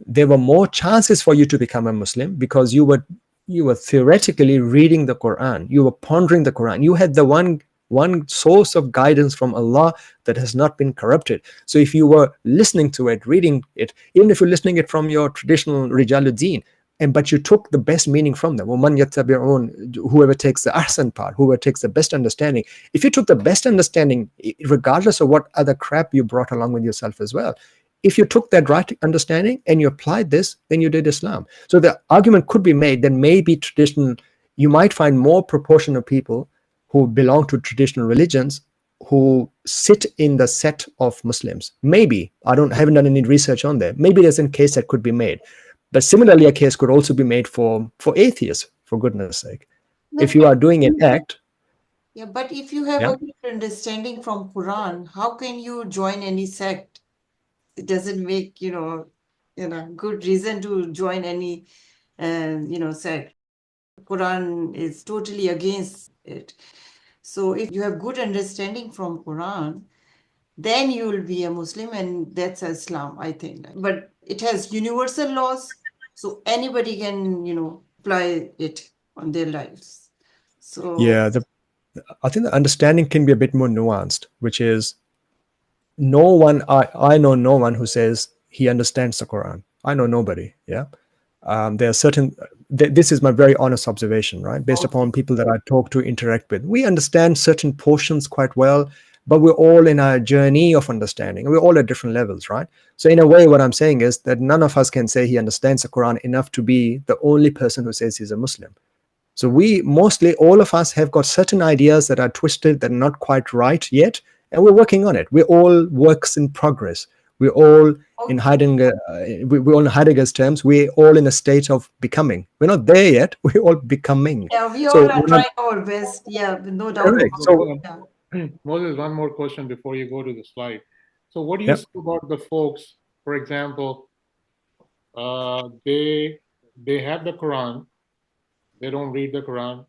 there were more chances for you to become a Muslim because you were theoretically reading the Quran, you were pondering the Quran, you had the one source of guidance from Allah that has not been corrupted. So if you were listening to it, reading it, even if you're listening it from your traditional Rijaluddin, but you took the best meaning from them, whoever takes the ahsan part, whoever takes the best understanding, if you took the best understanding, regardless of what other crap you brought along with yourself as well, if you took that right understanding and you applied this, then you did Islam. So the argument could be made that maybe traditional, you might find more proportion of people who belong to traditional religions who sit in the set of Muslims. Maybe, haven't done any research on that. Maybe there's a case that could be made. But similarly, a case could also be made for atheists, for goodness sake. No, If you are doing an act. yeah, but if you have Yeah. a good understanding from Quran, how can you join any sect? It doesn't make, good reason to join any, sect. Quran is totally against it. So if you have good understanding from Quran, then you will be a Muslim, and that's Islam, I think. But it has universal laws, so anybody can, apply it on their lives. So Yeah, I think the understanding can be a bit more nuanced, which is no one, I know no one who says he understands the Quran. I know nobody. Yeah. There are certain, this is my very honest observation, right? Based upon people that I talk to, interact with. We understand certain portions quite well, but we're all in a journey of understanding. We're all at different levels, right? So in a way, what I'm saying is that none of us can say he understands the Quran enough to be the only person who says he's a Muslim. So all of us have got certain ideas that are twisted, that are not quite right yet, and we're working on it. We're all works in progress. We're all in Heidegger's terms, we're all in a state of becoming. We're not there yet. We're all becoming. yeah, we So all are trying our best. Yeah, no doubt. correct. So Moses, one more question before you go to the slide. So what do you Yep. say about the folks, for example, they have the Quran, they don't read the Quran,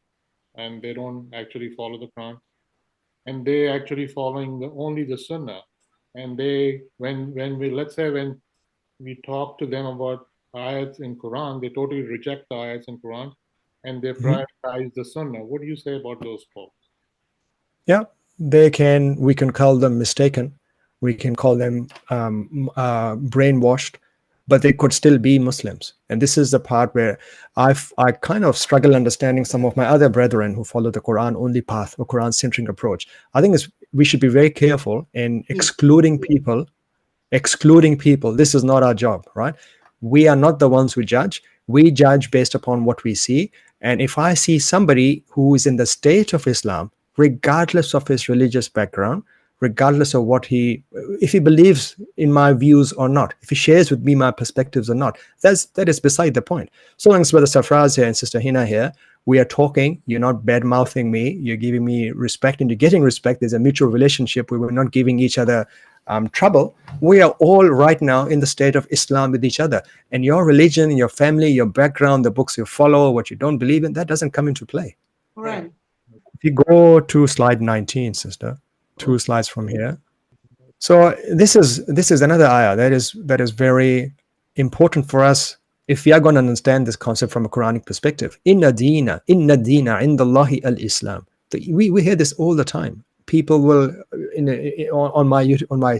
and they don't actually follow the Quran, and they actually following only the Sunnah. And they, when we talk to them about ayats in Quran, they totally reject the ayats in Quran, and they prioritize the Sunnah. What do you say about those folks? yeah, we can call them mistaken. We can call them brainwashed, but they could still be Muslims. And this is the part where I kind of struggle understanding some of my other brethren who follow the Quran-only path or Quran-centering approach. I think we should be very careful in excluding people. This is not our job, right? We are not the ones who judge. We judge based upon what we see. And if I see somebody who is in the state of Islam, regardless of his religious background, regardless of if he believes in my views or not, if he shares with me my perspectives or not, that is beside the point. So long as Brother Safraz here and Sister Hina here, we are talking, you're not bad-mouthing me, you're giving me respect, and you're getting respect. There's a mutual relationship where we're not giving each other trouble. We are all right now in the state of Islam with each other. And your religion, your family, your background, the books you follow, what you don't believe in, that doesn't come into play. Right. If you go to slide 19, sister, 2 slides from here. So this is another ayah that is very important for us if we are going to understand this concept from a Quranic perspective. Inna deena indallahi al-Islam. We hear this all the time. People will on my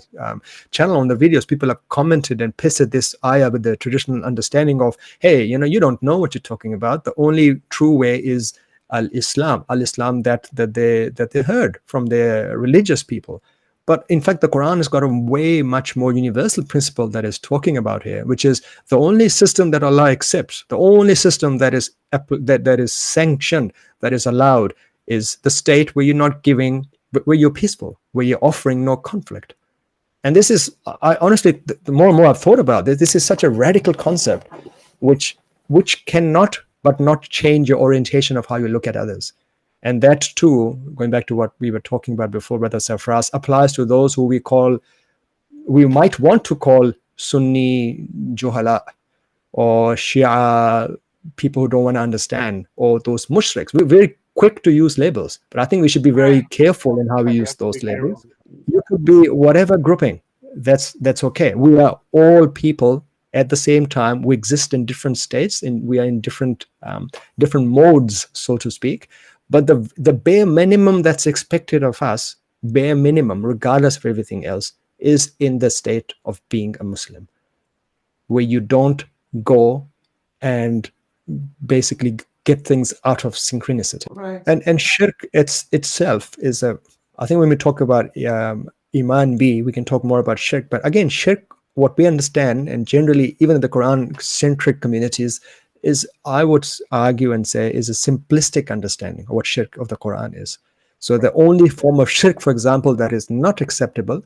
channel, on the videos, people have commented and pissed this ayah with the traditional understanding of, hey, you don't know what you're talking about. The only true way is al-Islam that they heard from their religious people. But in fact, the Quran has got a way much more universal principle that is talking about here, which is the only system that Allah accepts, the only system that is sanctioned, that is allowed, is the state where you're not giving, but where you're peaceful, where you're offering no conflict. And this is, I honestly, the more and more I've thought about this is such a radical concept, which cannot but not change your orientation of how you look at others. And that too, going back to what we were talking about before, Brother Safras, applies to those who we might want to call Sunni Juhala, or Shia people who don't want to understand, or those mushriks. We're very quick to use labels, but I think we should be very careful in how we use those labels. You could be whatever grouping. That's okay. We are all people at the same time. We exist in different states, and we are in different modes, so to speak. But the bare minimum that's expected of us, bare minimum, regardless of everything else, is in the state of being a Muslim, where you don't go and basically get things out of synchronicity. Right. And shirk itself is I think when we talk about Iman B, we can talk more about shirk. But again, shirk, what we understand, and generally even in the Quran-centric communities, is, I would argue and say, is a simplistic understanding of what shirk of the Quran is. So the only form of shirk, for example, that is not acceptable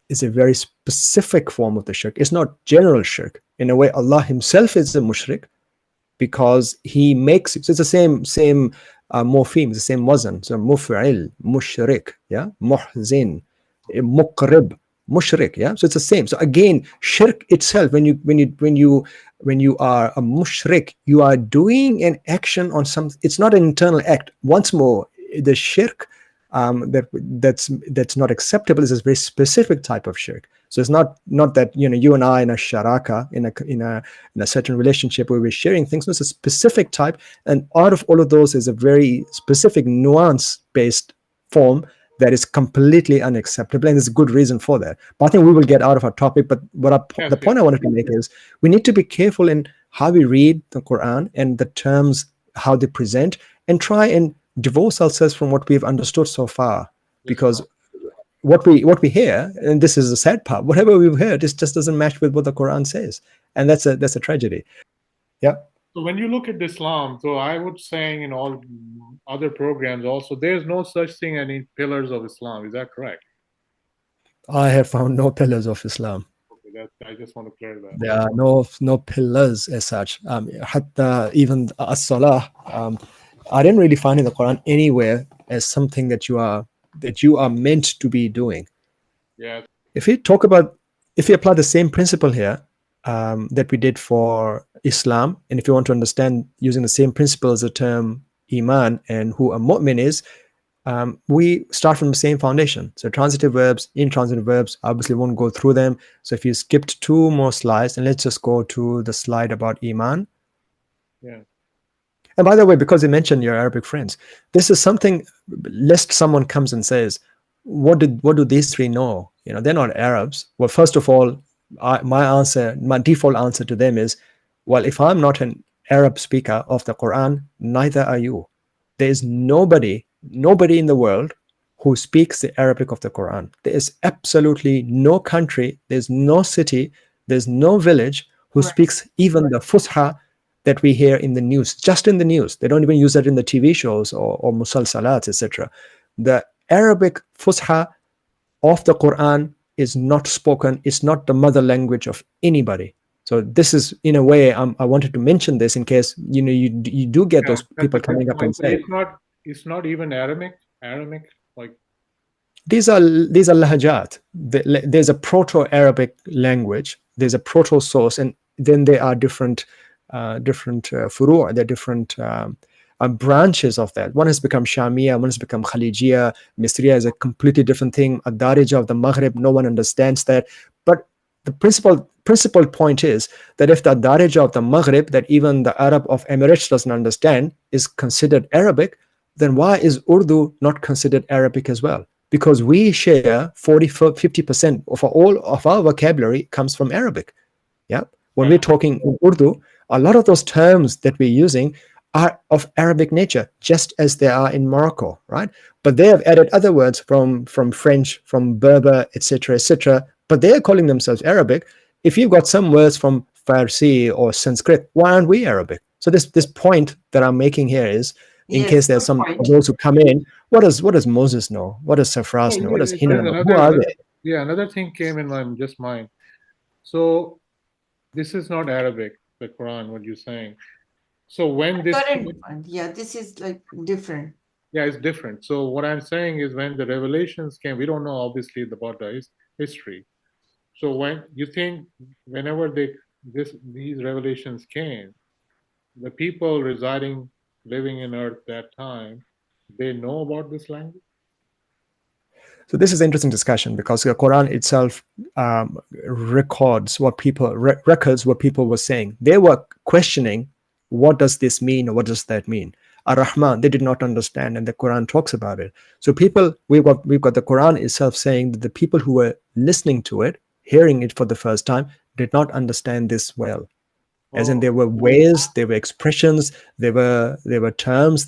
is a very specific form of the shirk. It's not general shirk. In a way, Allah himself is a mushrik, because he makes it. So it's the same morpheme, the same wazn. So muf'il, mushrik, yeah, muhzin, muqrib, mushrik, yeah. So it's the same. So again, shirk itself, when you are a mushrik, you are doing an action on some. It's not an internal act. Once more, the shirk that's not acceptable is a very specific type of shirk. So it's not that you and I in a sharaka, in a certain relationship where we're sharing things. No, it's a specific type, and out of all of those is a very specific nuance-based form that is completely unacceptable, and there's a good reason for that. But I think we will get out of our topic. But the point I wanted to make is we need to be careful in how we read the Quran and the terms, how they present, and try and divorce ourselves from what we've understood so far, because what we hear, and this is the sad part, whatever we've heard, it just doesn't match with what the Quran says, and that's a tragedy. Yeah. So when you look at Islam, so I would say in all other programs also, there's no such thing as any pillars of Islam. Is that correct? I have found no pillars of Islam. Okay, I just want to clear that. There are no pillars as such. Hatta even as-salah, I didn't really find in the Quran anywhere as something that you are meant to be doing. Yeah. If we apply the same principle here that we did for Islam, and if you want to understand using the same principle as the term Iman and who a Mu'min is, we start from the same foundation. So transitive verbs, intransitive verbs, obviously won't go through them. So if you skipped 2 more slides, and let's just go to the slide about Iman. Yeah. And by the way, because you mentioned your Arabic friends, this is something, lest someone comes and says, what do these 3 know? They're not Arabs. Well, first of all, my default answer to them is, well, if I'm not an Arab speaker of the Quran, neither are you. There is nobody in the world who speaks the Arabic of the Quran. There is absolutely no country, there's no city, there's no village who speaks even the Fusha that we hear in the news, just in the news. They don't even use that in the TV shows or musalsalat, etc. The Arabic Fusha of the Quran is not spoken. It's not the mother language of anybody. So this is, in a way, I wanted to mention this in case you do get those people coming up and say it's not even Aramaic, like these are lahajat. There's a Proto-Arabic language. There's a proto source, and then there are different furu'. There are different branches of that. One has become Shamiya, one has become Khalijiya. Misriya is a completely different thing. Ad-Darija of the Maghrib, no one understands that. But the principal point is that if the Darija of the Maghrib, that even the Arab of Emirates doesn't understand, is considered Arabic, then why is Urdu not considered Arabic as well? Because we share 40-50% of all of our vocabulary comes from Arabic. Yeah. When we're talking in Urdu, a lot of those terms that we're using are of Arabic nature, just as they are in Morocco, right? But they have added other words from French, from Berber, etc., but they are calling themselves Arabic. If you've got some words from Farsi or Sanskrit, why aren't we Arabic? So this point that I'm making here is, in case there's some of those who come in, what does Moses know? What does Safras know? What does Hina know? Who are they? Yeah, another thing came in my mind. So this is not Arabic, the Quran, what you're saying. So when this this is like different. Yeah, it's different. So what I'm saying is, when the revelations came, we don't know obviously about the history. So when you think, whenever these revelations came, the people living in earth that time, they know about this language? So this is an interesting discussion, because the Quran itself records what people were saying. They were questioning, what does this mean, or what does that mean? Ar-Rahman, they did not understand, and the Quran talks about it. So we've got the Quran itself saying that the people who were listening to it, hearing it for the first time, did not understand this well. As in, there were ways, there were expressions, there were terms,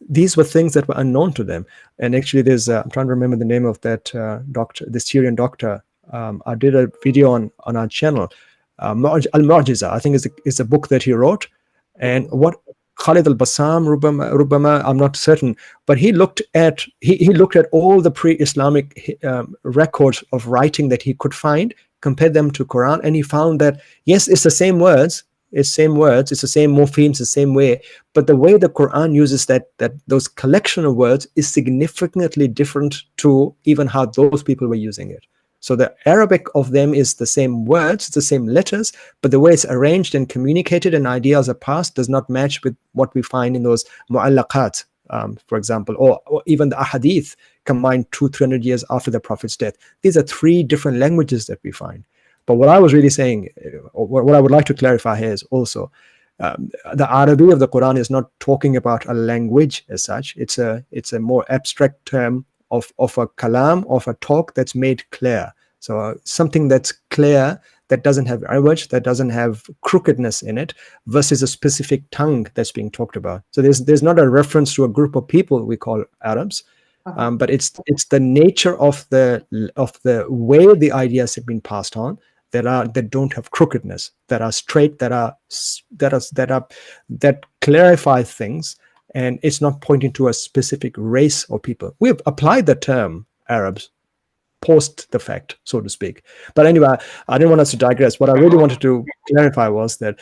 these were things that were unknown to them. And actually, there's I'm trying to remember the name of that doctor, the Syrian doctor. I did a video on our channel. Al-Mu'jiza, I think is a book that he wrote. And what Khalid al-Bassam, Rubama, I'm not certain, but he looked at all the pre-Islamic records of writing that he could find, compared them to Quran, and he found that yes, it's the same words, it's the same morphemes, the same way, but the way the Quran uses that those collection of words is significantly different to even how those people were using it. So the Arabic of them is the same words, the same letters, but the way it's arranged and communicated and ideas are passed does not match with what we find in those mu'allaqat, for example, or even the ahadith combined 200-300 years after the Prophet's death. These are three different languages that we find. But what I was really saying, or what I would like to clarify here is also, the Arabi of the Quran is not talking about a language as such. It's a more abstract term of a kalam, of a talk that's made clear. So something that's clear, that doesn't have iwaj, that doesn't have crookedness in it, versus a specific tongue that's being talked about. So there's not a reference to a group of people we call Arabs, but it's the nature of the way the ideas have been passed on that don't have crookedness, that are straight, that clarify things. And it's not pointing to a specific race or people. We have applied the term Arabs post the fact, so to speak. But anyway, I didn't want us to digress. What I really wanted to clarify was that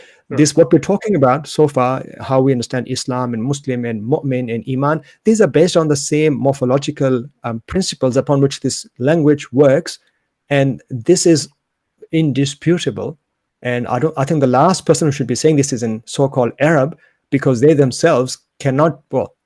what we're talking about so far, how we understand Islam and Muslim and Mu'min and Iman, these are based on the same morphological principles upon which this language works. And this is indisputable. And I think the last person who should be saying this is in so-called Arab, because they themselves cannot, well,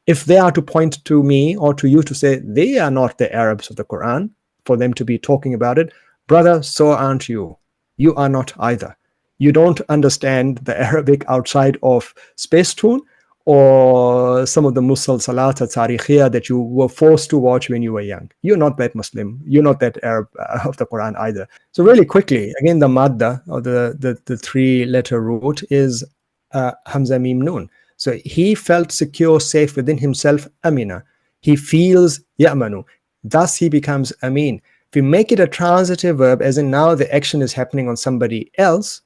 if they are to point to me or to you to say they are not the Arabs of the Quran, for them to be talking about it, brother, so aren't you. You are not either. You don't understand the Arabic outside of Spacetoon or some of the Musal Salata Tarikhiyah that you were forced to watch when you were young. You're not that Muslim. You're not that Arab of the Quran either. So really quickly, again, the madda, or the three-letter root is Hamza Mim Nun. So he felt secure, safe within himself, amina. He feels ya'manu. Thus he becomes amin. If we make it a transitive verb, as in now the action is happening on somebody else,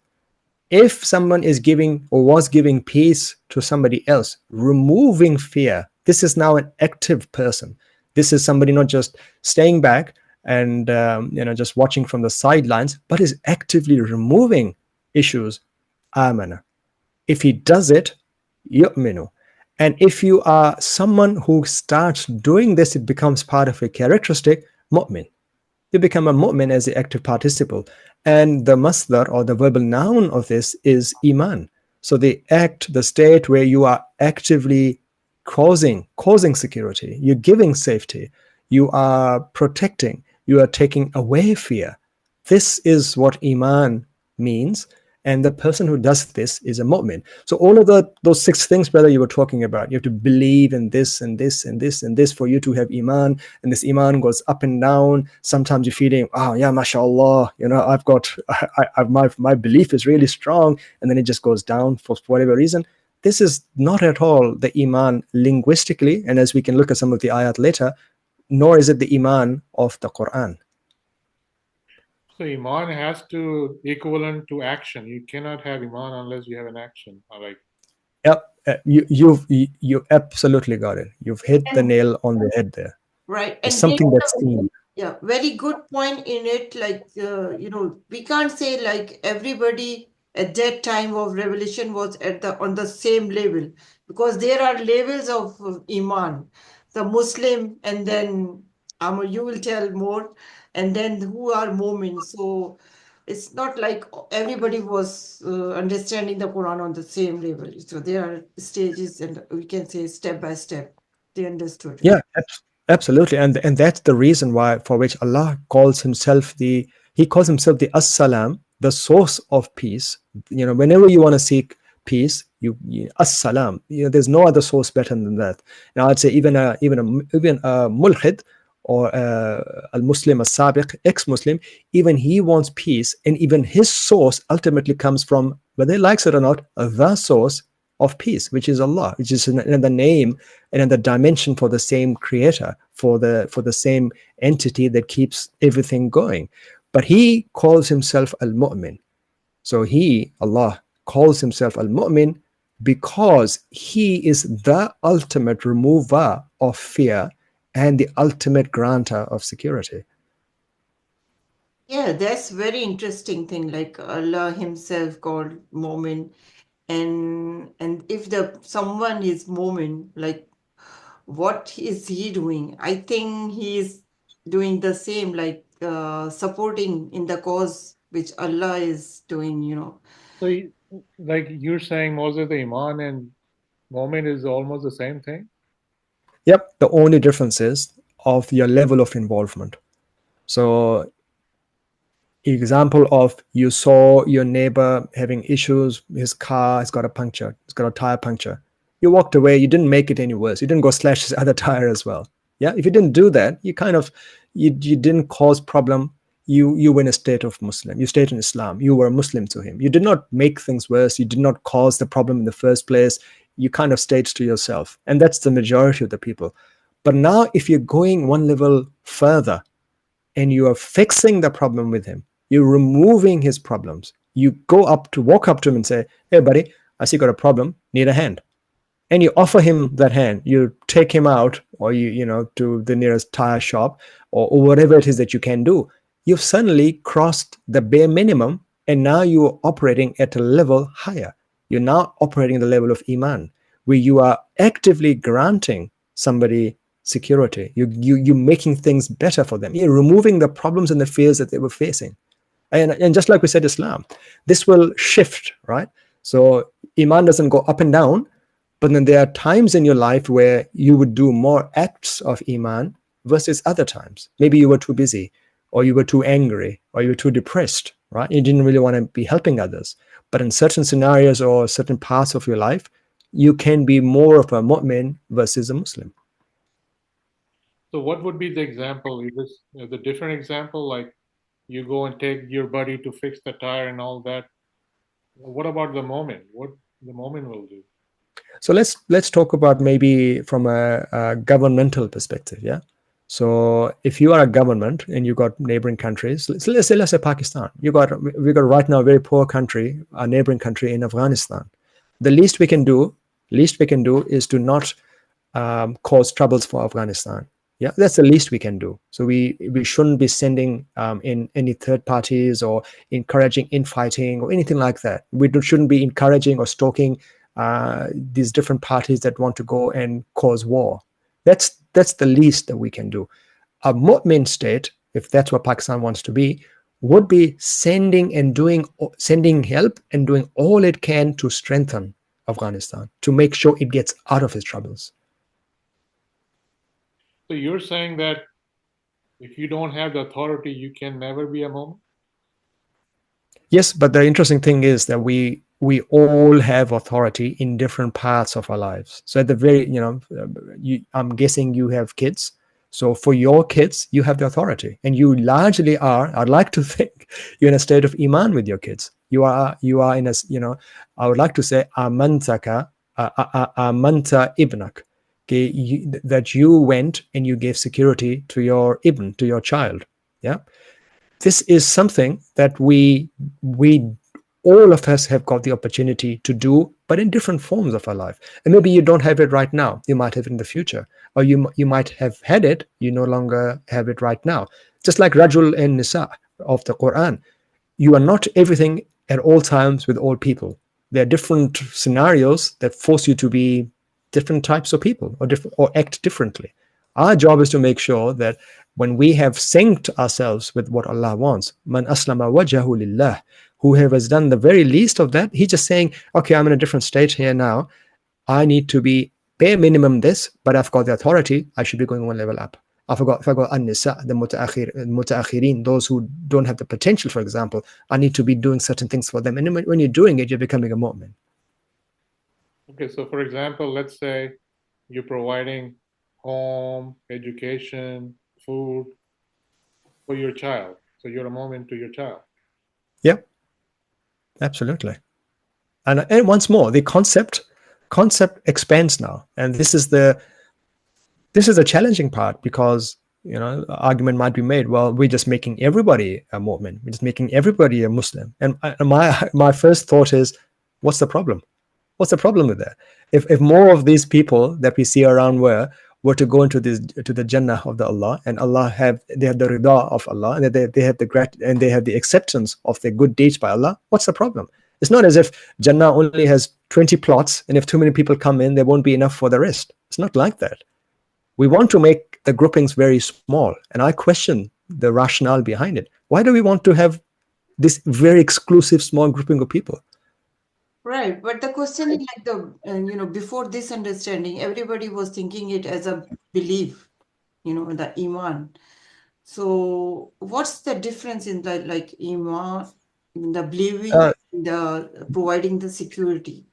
if someone is giving or was giving peace to somebody else, removing fear, this is now an active person. This is somebody not just staying back and just watching from the sidelines, but is actively removing issues, amana. If he does it, yu'minu. And if you are someone who starts doing this, it becomes part of a characteristic, mu'min. You become a mu'min as the active participle. And the masdar, or the verbal noun of this, is iman. So the act, the state where you are actively causing security, you're giving safety, you are protecting, you are taking away fear. This is what iman means. And the person who does this is a mu'min. So all of those six things, brother, you were talking about, you have to believe in this and this and this and this for you to have iman. And this iman goes up and down. Sometimes you're feeling, oh yeah, mashallah, my belief is really strong. And then it just goes down for whatever reason. This is not at all the iman linguistically. And as we can look at some of the ayat later, nor is it the iman of the Quran. So Iman has to equivalent to action. You cannot have Iman unless you have an action. Yep, you absolutely got it. You've hit the nail on the head there. Right. It's something that's seen. Yeah, very good point in it. Like, we can't say like everybody at that time of revelation was on the same level, because there are levels of Iman. The Muslim, and then you will tell more, and then who are Mumin. So it's not like everybody was understanding the Quran on the same level. So there are stages, and we can say step by step they understood it. Yeah, absolutely. And that's the reason why, for which Allah calls himself the As-Salam, the source of peace. Whenever you want to seek peace, you As-Salam. There's no other source better than that. Now I'd say even a mulhid, or al-Muslim as-Sabiq, ex-Muslim, even he wants peace, and even his source ultimately comes from, whether he likes it or not, the source of peace, which is Allah, which is in the name and in the dimension for the same creator, for the same entity that keeps everything going. But he calls himself Al-Mu'min. So he, Allah, calls himself Al-Mu'min because he is the ultimate remover of fear and the ultimate granter of security. Yeah, that's very interesting thing. Like Allah Himself called Mumin, and if someone is Mumin, like what is he doing? I think he is doing the same, like supporting in the cause which Allah is doing. So, like you're saying, Moses, the Iman and Mumin is almost the same thing? Yep, the only difference is of your level of involvement. So example of, you saw your neighbor having issues, his car has got a puncture, it's got a tire puncture. You walked away, you didn't make it any worse. You didn't go slash his other tire as well. Yeah, if you didn't do that, you kind of, you didn't cause problem. You were in a state of Muslim. You stayed in Islam. You were a Muslim to him. You did not make things worse. You did not cause the problem in the first place. You kind of stayed to yourself. And that's the majority of the people. But now if you're going one level further and you are fixing the problem with him, you're removing his problems. You walk up to him and say, hey buddy, I see you got a problem, need a hand. And you offer him that hand. You take him out, or you to the nearest tire shop, or whatever it is that you can do. You've suddenly crossed the bare minimum, and now you're operating at a level higher. You're now operating at the level of Iman, where you are actively granting somebody security. You're making things better for them. You're removing the problems and the fears that they were facing. And just like we said, Islam, this will shift, right? So Iman doesn't go up and down, but then there are times in your life where you would do more acts of Iman versus other times. Maybe you were too busy, or you were too angry, or you were too depressed, right? You didn't really want to be helping others. But in certain scenarios or certain parts of your life, you can be more of a mu'min versus a Muslim. So what would be the example? Is this the different example, like you go and take your buddy to fix the tire and all that? What about the moment? What the moment will do? So let's talk about maybe from a governmental perspective, yeah. So if you are a government and you got neighboring countries, let's say Pakistan, we got right now a very poor country, a neighboring country in Afghanistan. The least we can do is to not cause troubles for Afghanistan. Yeah, that's the least we can do. So we shouldn't be sending in any third parties or encouraging infighting or anything like that. We shouldn't be encouraging or stoking these different parties that want to go and cause war. That's the least that we can do. A mu'min state, if that's what Pakistan wants to be, would be sending help and doing all it can to strengthen Afghanistan, to make sure it gets out of its troubles. So you're saying that if you don't have the authority, you can never be a mu'min? Yes, but the interesting thing is that we all have authority in different parts of our lives. So at the very, I'm guessing you have kids. So for your kids, you have the authority, and you largely are. I'd like to think you're in a state of Iman with your kids. You are in a, I would like to say, amanta ibnak. Okay, that you went and you gave security to your ibn, to your child. Yeah. This is something that we all of us have got the opportunity to do, but in different forms of our life. And maybe you don't have it right now. You might have it in the future, or you might have had it. You no longer have it right now. Just like Rajul and Nisa of the Quran, you are not everything at all times with all people. There are different scenarios that force you to be different types of people, or act differently. Our job is to make sure that when we have synced ourselves with what Allah wants, man aslama wajhahu lillah, whoever has done the very least of that, he's just saying, okay, I'm in a different state here now. I need to be bare minimum this, but I've got the authority. I should be going one level up. If I got an-nisa, the muta'akhirin, those who don't have the potential, for example, I need to be doing certain things for them. And when you're doing it, you're becoming a mu'min. Okay, so for example, let's say you're providing home, education, food for your child. So you're a mu'min to your child. Yeah, absolutely. And once more, the concept expands now. And this is the this is a challenging part because, argument might be made, well, we're just making everybody a mu'min, we're just making everybody a Muslim. And my first thought is, what's the problem? What's the problem with that? If more of these people that we see around were to go into the Jannah of the Allah, and they have the rida of Allah, and they have they have the acceptance of their good deeds by Allah, what's the problem? It's not as if Jannah only has 20 plots, and if too many people come in, there won't be enough for the rest. It's not like that. We want to make the groupings very small, and I question the rationale behind it. Why do we want to have this very exclusive small grouping of people? Right, but the question is like before this understanding, everybody was thinking it as a belief, the Iman. So what's the difference in that, like Iman, in the believing, the providing the security?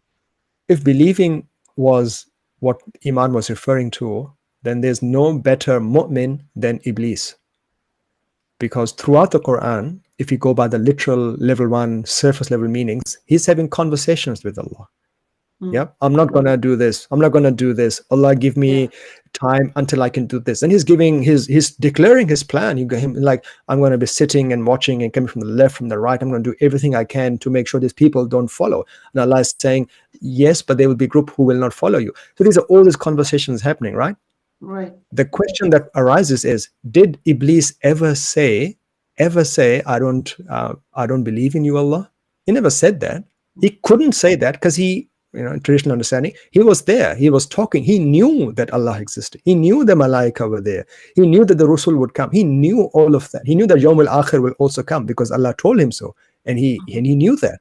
If believing was what Iman was referring to, then there's no better mu'min than Iblis. Because throughout the Quran, if you go by the literal level 1 surface level meanings, he's having conversations with Allah. Yep, I'm not gonna do this. I'm not gonna do this. Allah, give me time until I can do this. And he's declaring his plan. You got him like, I'm gonna be sitting and watching and coming from the left, from the right. I'm gonna do everything I can to make sure these people don't follow. And Allah is saying, yes, but there will be a group who will not follow you. So these are all these conversations happening, right? Right. The question that arises is, did Iblis ever say, I don't believe in you, Allah? He never said that. He couldn't say that because he, traditional understanding, he was there, he was talking, he knew that Allah existed, he knew the malaika were there, he knew that the Rasul would come, he knew all of that, he knew that Yawm al-Akhir will also come because Allah told him so, and he knew that.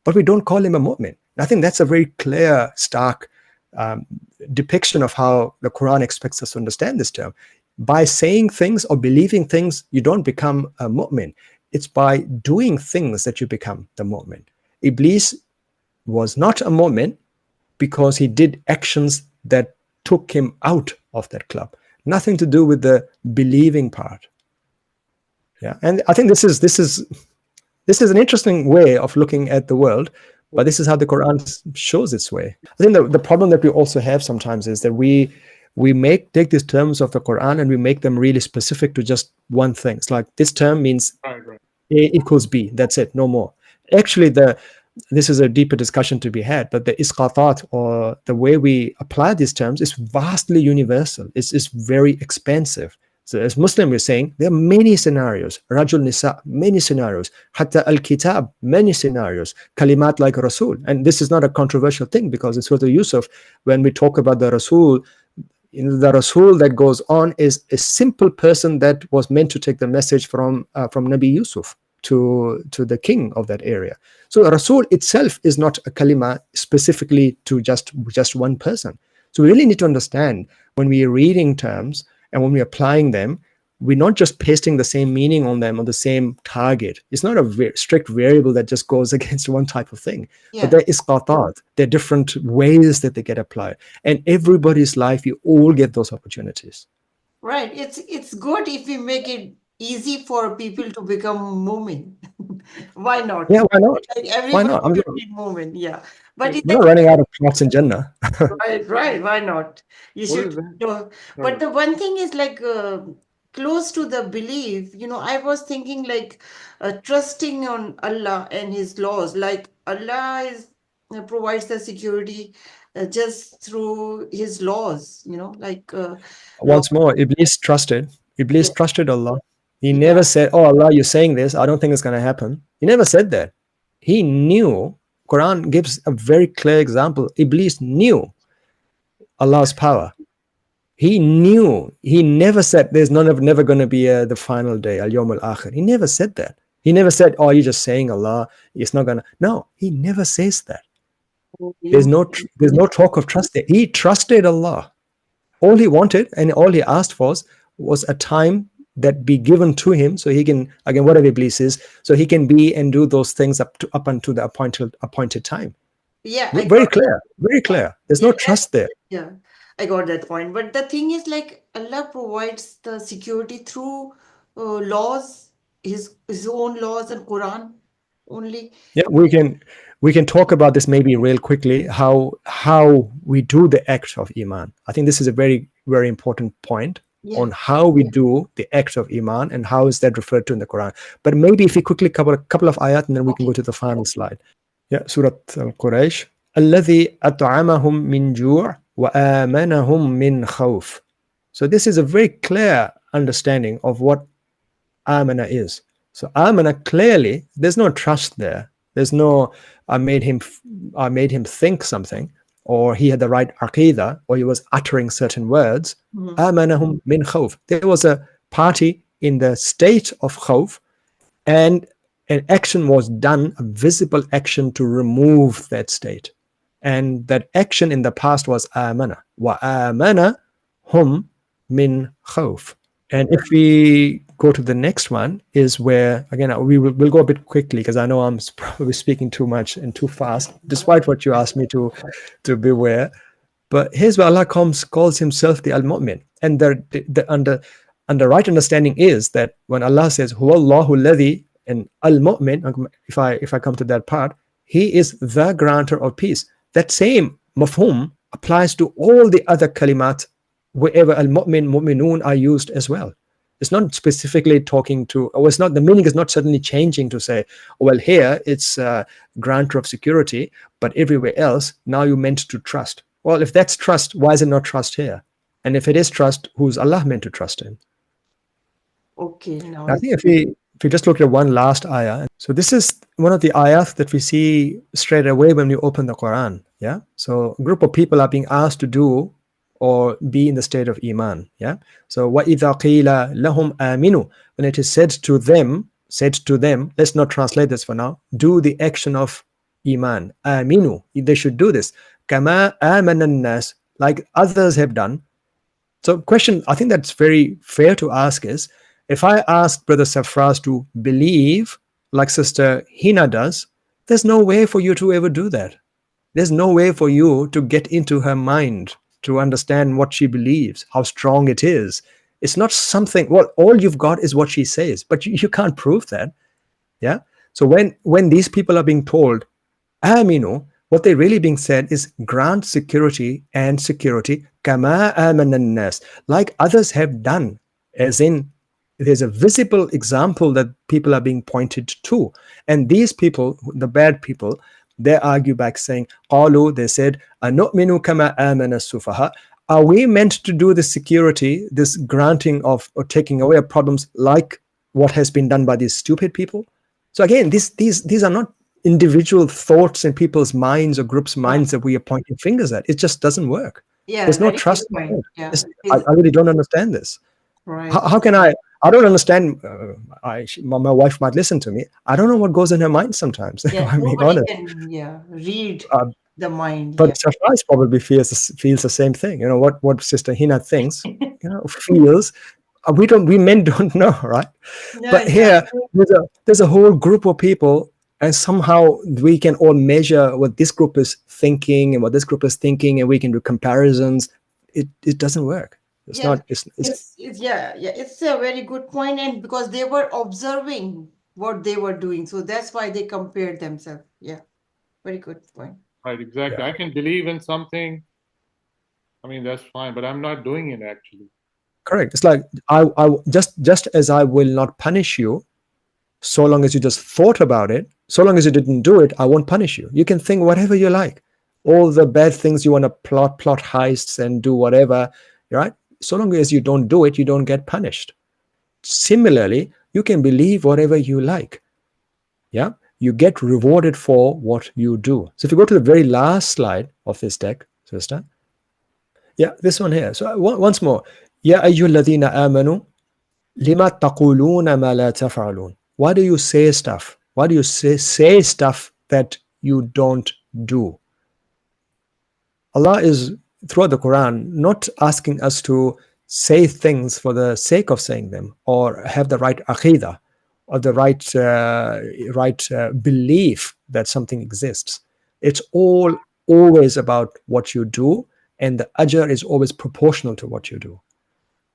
But we don't call him a mu'min. I think that's a very clear, stark depiction of how the Quran expects us to understand this term. By saying things or believing things, you don't become a mu'min. It's by doing things that you become the mu'min. Iblis was not a mu'min because he did actions that took him out of that club. Nothing to do with the believing part. Yeah, and I think this is an interesting way of looking at the world, but this is how the Quran shows its way. I think the problem that we also have sometimes is that we take these terms of the Quran and we make them really specific to just one thing. It's like, this term means A equals B. That's it, no more. Actually, this is a deeper discussion to be had, but the isqatat, or the way we apply these terms, is vastly universal. It's very expansive. So as Muslim, we're saying there are many scenarios. Rajul Nisa, many scenarios. Hatta al-Kitab, many scenarios. Kalimat like Rasul. And this is not a controversial thing, because it's Surah Yusuf, when we talk about the Rasul, the Rasul that goes on is a simple person that was meant to take the message from Nabi Yusuf to the king of that area. So Rasul itself is not a kalima specifically to just one person. So we really need to understand, when we are reading terms and when we're applying them, we're not just pasting the same meaning on them, on the same target. It's not a strict variable that just goes against one type of thing. But there is isqatat. There are different ways that they get applied. And everybody's life, you all get those opportunities. Right. It's good if we make it easy for people to become Mumin. Why not? Yeah, why not? Like everybody Why not? should be Mumin, yeah. But we're not running out of plots in Jannah. right. Why not? You should know. But the one thing is like close to the belief, I was thinking like trusting on Allah and His laws. Like Allah provides the security just through His laws, like Once more, Iblis trusted Allah. He never said, oh Allah, you're saying this, I don't think it's going to happen. He never said that. He knew. Quran gives a very clear example. Iblis knew Allah's power. He knew. He never said there's never going to be the final day, al-Yawm al-Akhir. He never said that. He never said, oh, you're just saying Allah, it's not going to. No, he never says that. There's no talk of trust there. He trusted Allah. All he wanted and all he asked for was a time that be given to him, so he can, again, whatever Iblis is, so he can be and do those things up until the appointed time. Yeah, very clear. There's no trust there. Yeah, I got that point. But the thing is, like, Allah provides the security through laws, his own laws and Quran. only. Yeah, we can talk about this maybe real quickly, how we do the act of Iman. I think this is a very, very important point on Yeah. how we do the act of Iman and how is that referred to in the Quran. But maybe if we quickly cover a couple of ayat and then we can go Okay. to the final slide. Yeah, Surah Al-Quraysh. الذي أطعمهم من جوع وآمنهم من خوف. So this is a very clear understanding of what amana is. So amana, clearly there's no trust there. There's no I made him think something, or he had the right aqidah, or he was uttering certain words. Amanahum min khawf. There was a party in the state of khawf, and an action was done, a visible action to remove that state. And that action in the past was amana. Wa amana hum min khawf. And if we go to the next one, is where, again, we'll go a bit quickly because I know I'm probably speaking too much and too fast, despite what you asked me to beware. But here's where Allah calls himself the Al-Mu'min. And the right understanding is that when Allah says, Huwallahu alladhi, and Al-Mu'min, if I come to that part, he is the granter of peace. That same mafhum applies to all the other kalimat wherever Al-Mu'min, Mu'minun are used as well. It's not specifically talking to, or it's not, the meaning is not suddenly changing to say, well, here it's grantor of security, but everywhere else, now you're meant to trust. Well, if that's trust, why is it not trust here? And if it is trust, who's Allah meant to trust in? Okay. Now I think if we just look at one last ayah, so this is one of the ayahs that we see straight away when we open the Quran. Yeah. So a group of people are being asked to do or be in the state of Iman. Yeah. So وَإِذَا قِيلَ لَهُمْ آمِنُوا, when it is said to them, let's not translate this for now, do the action of Iman. Aminu, they should do this. Kama آمَنَ النَّاسِ, like others have done. So question, I think that's very fair to ask is, if I ask Brother Safraz to believe like Sister Hina does, there's no way for you to ever do that. There's no way for you to get into her mind to understand what she believes, how strong it is. It's not something, well, all you've got is what she says, but you can't prove that. Yeah. So when these people are being told, Aminu, what they're really being said is grant security and security, kama amanan nas, like others have done, as in there's a visible example that people are being pointed to. And these people, the bad people, they argue back saying, qalu, they said, anu'minu kama amana sufaha. Are we meant to do this security, this granting of or taking away of problems like what has been done by these stupid people? So again, these are not individual thoughts in people's minds or groups' minds that we are pointing fingers at. It just doesn't work. yeah, There's no very good trust. point. Yeah. I really don't understand this. Right. How can I don't understand. My wife might listen to me. I don't know what goes in her mind sometimes. Yeah, I'm being nobody honest. can read the mind. But Safraz probably feels the same thing. You know what Sister Hina thinks, feels. We men don't know, right? Yeah, But here there's a whole group of people, and somehow we can all measure what this group is thinking and what this group is thinking, and we can do comparisons. It doesn't work. It's yeah, not. it's a very good point, and because they were observing what they were doing, so that's why they compared themselves. Yeah, very good point. Right, exactly. Yeah. I can believe in something. I mean, that's fine, but I'm not doing it actually. Correct. It's like I just as I will not punish you, so long as you just thought about it, so long as you didn't do it, I won't punish you. You can think whatever you like, all the bad things you want to plot heists and do whatever, right? So long as you don't do it, you don't get punished. Similarly, you can believe whatever you like. Yeah, you get rewarded for what you do. So if you go to the very last slide of this deck, sister. Yeah, this one here. So once more, Ya ayyuhalladhina amanu lima taquluna ma la taf'alun. Why do you say stuff? Why do you say stuff that you don't do? Allah is, throughout the Quran, not asking us to say things for the sake of saying them, or have the right aqidah, or the right belief that something exists. It's always about what you do, and the ajr is always proportional to what you do.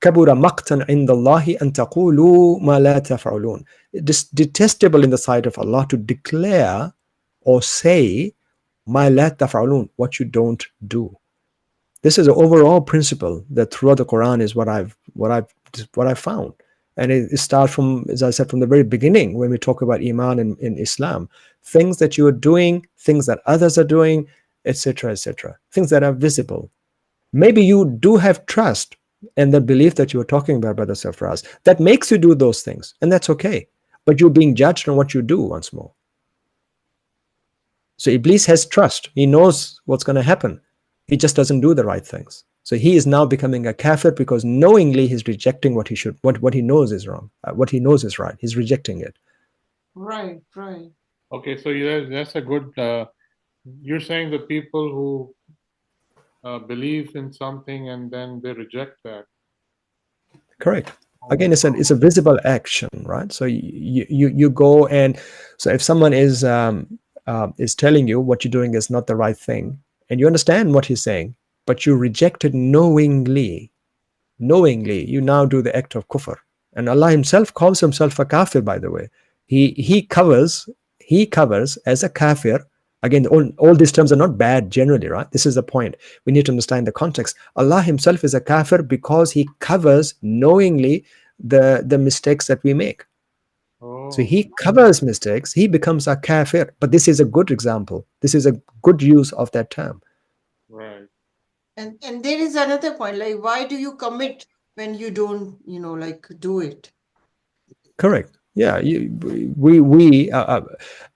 كبر مقتا عند الله أن تقولوا ما لا تفعلون. It is detestable in the sight of Allah to declare or say ما لا تفعلون, what you don't do. This is an overall principle that throughout the Quran is what I've found. And it starts from, as I said, from the very beginning when we talk about Iman in Islam. Things that you are doing, things that others are doing, etc., etc. Things that are visible. Maybe you do have trust and the belief that you were talking about, Brother Safraz, that makes you do those things, and that's okay. But you're being judged on what you do once more. So Iblis has trust. He knows what's going to happen. He just doesn't do the right things. So he is now becoming a kafir because knowingly he's rejecting what he should, what he knows is wrong, what he knows is right. He's rejecting it. Right, right. Okay, so that's a good. You're saying the people who believe in something and then they reject that. Correct. Again, it's a visible action, right? So you go, and so if someone is telling you what you're doing is not the right thing, and you understand what he's saying, but you reject it knowingly, you now do the act of kufr. And Allah Himself calls Himself a kafir, by the way. He covers as a kafir. Again, all these terms are not bad generally, right? This is the point. We need to understand the context. Allah Himself is a kafir because He covers knowingly the mistakes that we make. Oh. So He covers mistakes. He becomes a kafir. But this is a good example. This is a good use of that term. Right. And there is another point, like why do you commit when you don't, like do it? Correct. Yeah,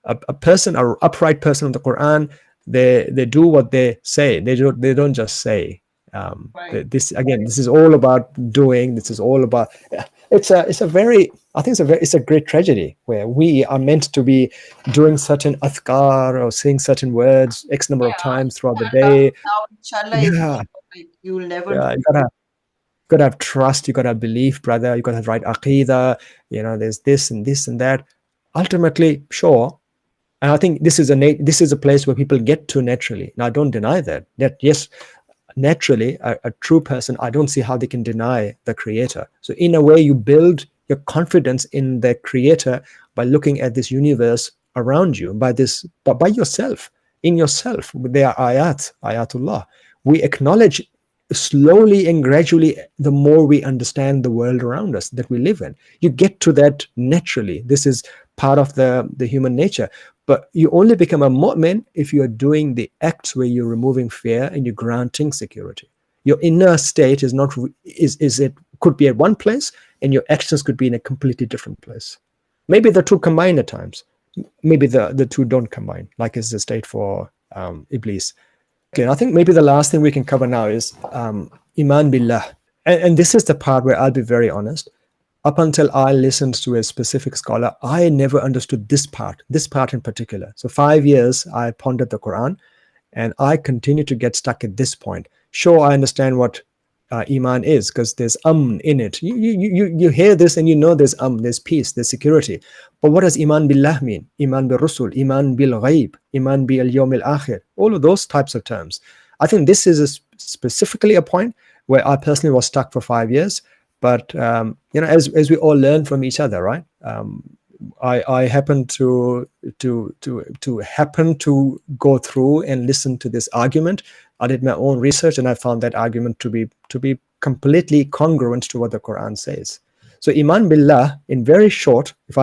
a person, an upright person of the Quran, they do what they say. They don't just say. Right. This is all about doing. This is all about. It's a very. I think it's a great tragedy where we are meant to be doing certain athkar or saying certain words X number of times throughout the day. Now, inshallah, is Yeah, like you will never. yeah. You gotta have trust. You gotta have belief, brother. You gotta have right aqidah. There's this and this and that. Ultimately, sure. And I think this is a place where people get to naturally. Now, I don't deny that. That yes, naturally, a true person, I don't see how they can deny the creator. So in a way, you build your confidence in the creator by looking at this universe around you, by yourself, in yourself. They are ayatullah. We acknowledge slowly and gradually, the more we understand the world around us that we live in. You get to that naturally. This is part of the human nature. But you only become a mu'min if you are doing the acts where you're removing fear and you're granting security. Your inner state is not it could be at one place, and your actions could be in a completely different place. Maybe the two combine at times. Maybe the two don't combine, like is the state for Iblis. Okay, I think maybe the last thing we can cover now is Iman billah. And this is the part where I'll be very honest. Up until I listened to a specific scholar, I never understood this part in particular. So 5 years I pondered the Quran, and I continue to get stuck at this point. Sure, I understand what Iman is, because there's in it. You hear this and there's peace, there's security. But what does Iman billah mean? Iman bil Rusul, Iman bil Ghaib, Iman bil Yawm al Akhir, all of those types of terms. I think this is specifically a point where I personally was stuck for 5 years. But as we all learn from each other, right? I happen to happen to go through and listen to this argument. I did my own research, and I found that argument to be completely congruent to what the Quran says. So Iman billah, in very short, if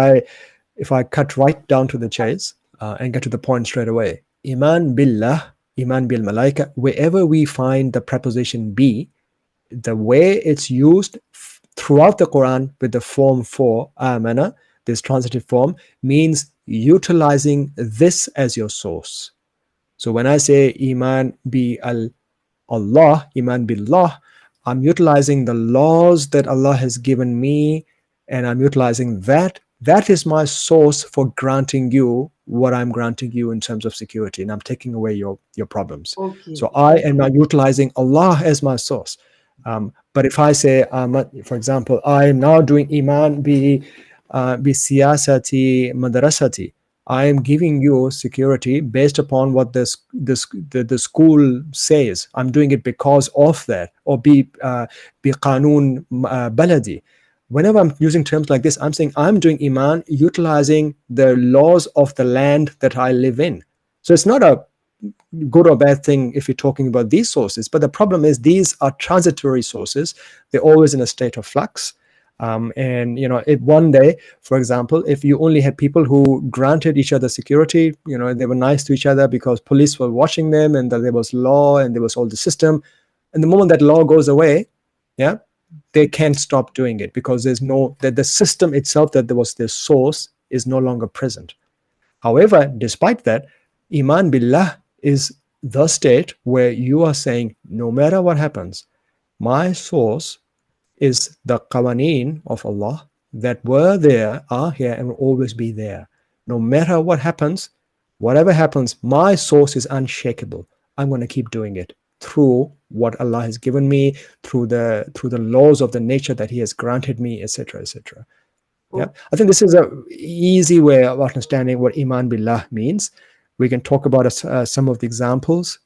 I cut right down to the chase and get to the point straight away, Iman billah, Iman bil malaika, wherever we find the preposition be, the way it's used throughout the Quran with the form for amana, this transitive form, means utilizing this as your source. So when I say Iman bi Allah, Iman billah, I'm utilizing the laws that Allah has given me, and I'm utilizing that. That is my source for granting you what I'm granting you in terms of security, and I'm taking away your problems. Okay. So I am utilizing Allah as my source. But if I say, for example, I am now doing Iman bi siyasati madrasati, I am giving you security based upon what the school says. I'm doing it because of that, or be qanun baladi. Whenever I'm using terms like this, I'm saying I'm doing Iman utilizing the laws of the land that I live in. So it's not a good or bad thing if you're talking about these sources, but the problem is these are transitory sources. They're always in a state of flux. And if one day, for example, if you only had people who granted each other security, they were nice to each other because police were watching them, and that there was law and there was all the system, and the moment that law goes away, yeah, they can't stop doing it because there's no, that the system itself that there was their source is no longer present. However, despite that, Iman Billah is the state where you are saying, no matter what happens, my source is the qawaneen of Allah that were there, are here, and will always be there. No matter what happens, whatever happens, my source is unshakable. I'm going to keep doing it through what Allah has given me, through the laws of the nature that He has granted me, etc., etc. Yeah, I think this is a easy way of understanding what Iman Billah means. We can talk about some of the examples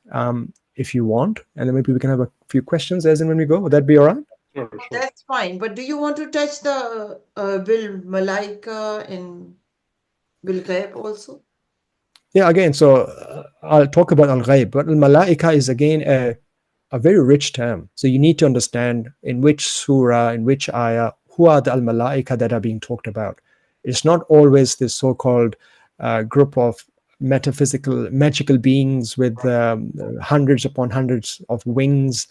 if you want, and then maybe we can have a few questions as and when we go. Would that be all right? Sure. That's fine. But do you want to touch the Bil Malaika and Bil Ghaib also? Yeah, again, so I'll talk about al-ghaib, but al-malaika is again a very rich term. So you need to understand in which surah, in which ayah, who are the al-malaika that are being talked about. It's not always this so-called group of metaphysical, magical beings with hundreds upon hundreds of wings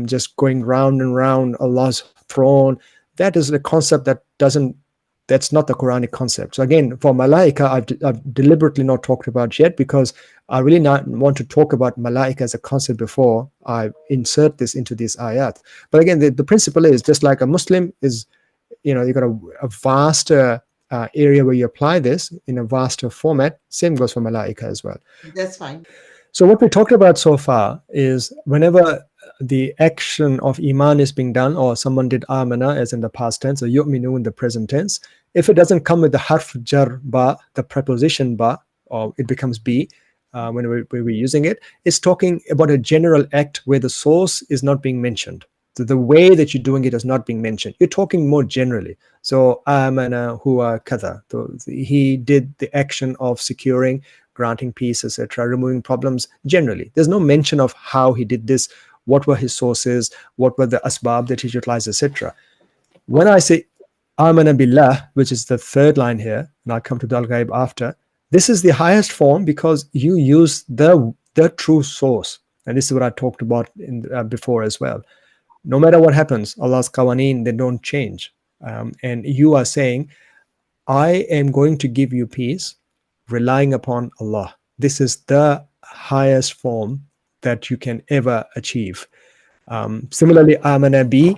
just going round and round Allah's throne. That is a concept that's not the Quranic concept. So again, for malaika, I've deliberately not talked about yet because I really not want to talk about malaika as a concept before I insert this into these ayat. But again, the principle is just like a Muslim is, you've got a vaster area where you apply this in a vaster format. Same goes for malaika as well. That's fine. So what we talked about so far is whenever the action of Iman is being done, or someone did amana as in the past tense, or yu'minu in the present tense, if it doesn't come with the harf jar ba, the preposition ba, or it becomes be when we're using it, it's talking about a general act where the source is not being mentioned. So the way that you're doing it is not being mentioned. You're talking more generally. So amana huwa kada. So he did the action of securing, granting peace, etc., removing problems generally. There's no mention of how he did this, what were his sources, what were the asbab that he utilized, etc. When I say amana billah, which is the third line here, and I'll come to the al-ghaib after, this is the highest form because you use the true source. And this is what I talked about before as well. No matter what happens, Allah's qawaneen, they don't change. And you are saying, I am going to give you peace relying upon Allah. This is the highest form that you can ever achieve. Similarly, amana bi,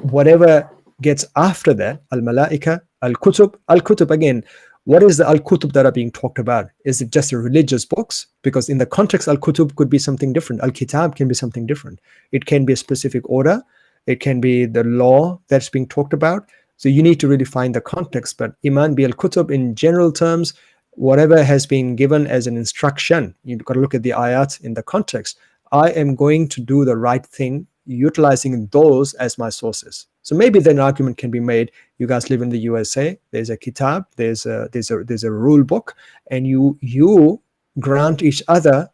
whatever gets after that, al-malaika, al-kutub again, what is the al-kutub that are being talked about? Is it just the religious books? Because in the context, al-kutub could be something different. Al-kitab can be something different. It can be a specific order. It can be the law that's being talked about. So you need to really find the context. But Iman bi al-kutub in general terms, whatever has been given as an instruction, you've got to look at the ayat in the context. I am going to do the right thing, utilizing those as my sources. So maybe then an argument can be made. You guys live in the USA. There's a kitab. There's a rule book, and you grant each other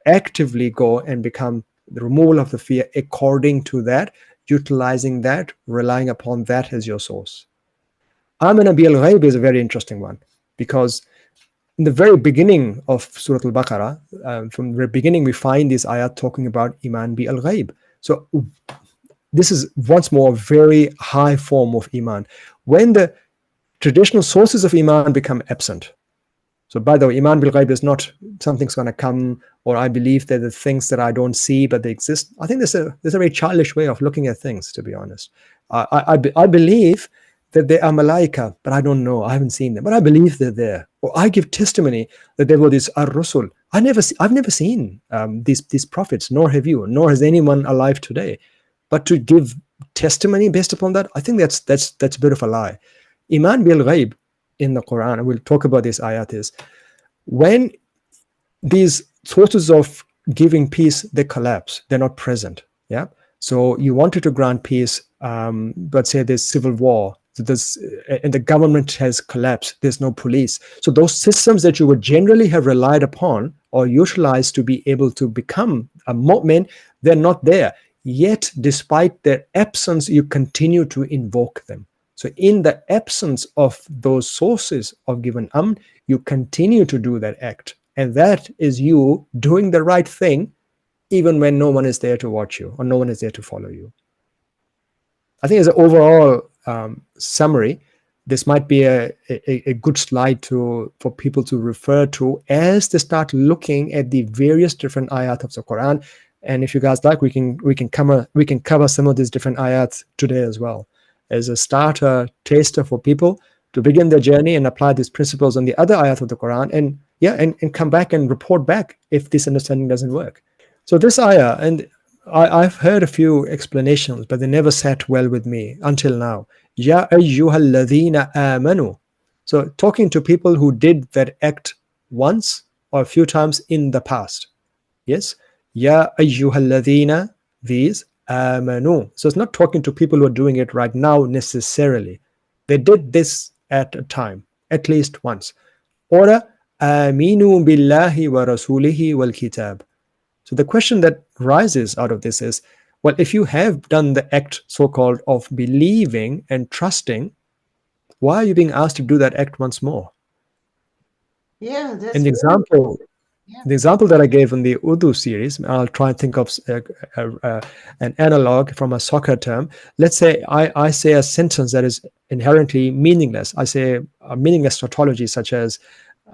actively go and become the removal of the fear according to that, utilizing that, relying upon that as your source. Amana bi al-ghaib is a very interesting one because in the very beginning of Surah Al-Baqarah, from the very beginning, we find this ayat talking about Iman bi al-ghaib. So this is once more a very high form of Iman. When the traditional sources of Iman become absent. So by the way, Iman bil ghaib is not something's going to come, or I believe that the things that I don't see, but they exist. I think there's a very childish way of looking at things, to be honest. I believe that they are malaika, but I don't know. I haven't seen them, but I believe they're there. Or I give testimony that there were these ar-rusul. I've never seen these prophets, nor have you, nor has anyone alive today. But to give testimony based upon that, I think that's a bit of a lie. Iman bil ghaib in the Quran, and we'll talk about this ayat, is when these sources of giving peace, they collapse, they're not present. Yeah. So you wanted to grant peace, but say there's civil war, and the government has collapsed, there's no police. So those systems that you would generally have relied upon or utilized to be able to become a mu'min, they're not there. Yet, despite their absence, you continue to invoke them. So in the absence of those sources of given you continue to do that act. And that is you doing the right thing, even when no one is there to watch you or no one is there to follow you. I think as an overall summary, this might be a good slide for people to refer to as they start looking at the various different ayat of the Quran. And if you guys like, we can cover some of these different ayats today as well, as a starter taster for people to begin their journey and apply these principles on the other ayat of the Quran, and come back and report back if this understanding doesn't work. So this ayah, and I've heard a few explanations, but they never sat well with me until now. Ya ayyuhal ladhina amanu. So talking to people who did that act once or a few times in the past. Yes. Ya ayyuhal ladhina, these amanu. So it's not talking to people who are doing it right now necessarily. They did this at a time, at least once. Or aminu billahi wa rasulihi wal kitab. So the question that rises out of this is, well, if you have done the act so-called of believing and trusting, why are you being asked to do that act once more? Yeah, that's An example. Yeah. The example that I gave in the Urdu series, I'll try and think of an analog from a soccer term. Let's say I say a sentence that is inherently meaningless. I say a meaningless tautology such as,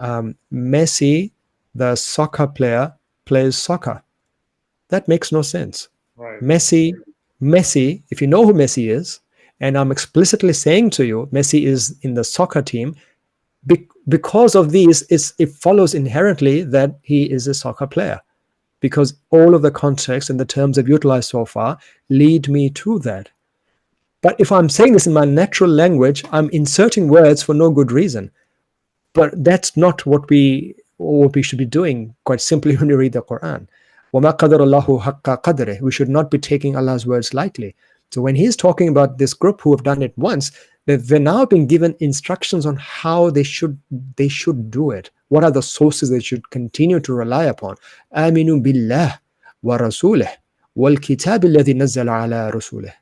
Messi, the soccer player, plays soccer. That makes no sense. Right. Messi, if you know who Messi is, and I'm explicitly saying to you, Messi is in the soccer team, because of these, it follows inherently that he is a soccer player, because all of the context and the terms I've utilized so far lead me to that. But if I'm saying this in my natural language, I'm inserting words for no good reason. But that's not what we should be doing, quite simply, when we read the Quran. وَمَا قَدَرَ اللَّهُ حَقَّ قَدْرِهِ. We should not be taking Allah's words lightly. So when he's talking about this group who have done it once, they're now being given instructions on how they should do it. What are the sources they should continue to rely upon? آمِنُوا بِاللَّهِ وَرَسُولِهِ وَالْكِتَابِ الَّذِي نَزَّلَ عَلَى رُسُولِهِ.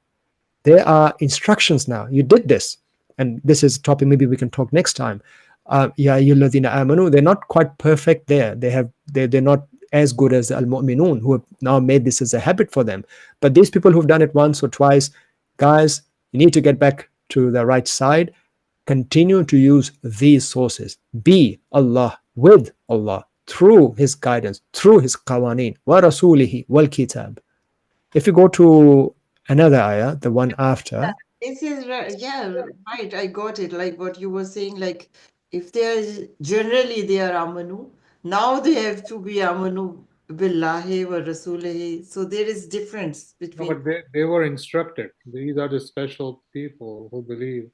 There are instructions now. You did this. And this is a topic maybe we can talk next time. Ya ayyuhalladhina amanu, they're not quite perfect there. They're not as good as the al-mu'minun, who have now made this as a habit for them. But these people who've done it once or twice, guys, you need to get back to the right side. Continue to use these sources. Be Allah, with Allah, through his guidance, through his qawaneen, wa rasulihi wal kitab. If you go to another ayah, the one after. This is right. I got it. Like what you were saying, like if they are generally they are amanu, now they have to be amanu billahi wa rasulihi. So there is difference No, between. but they were instructed. These are the special people who believe.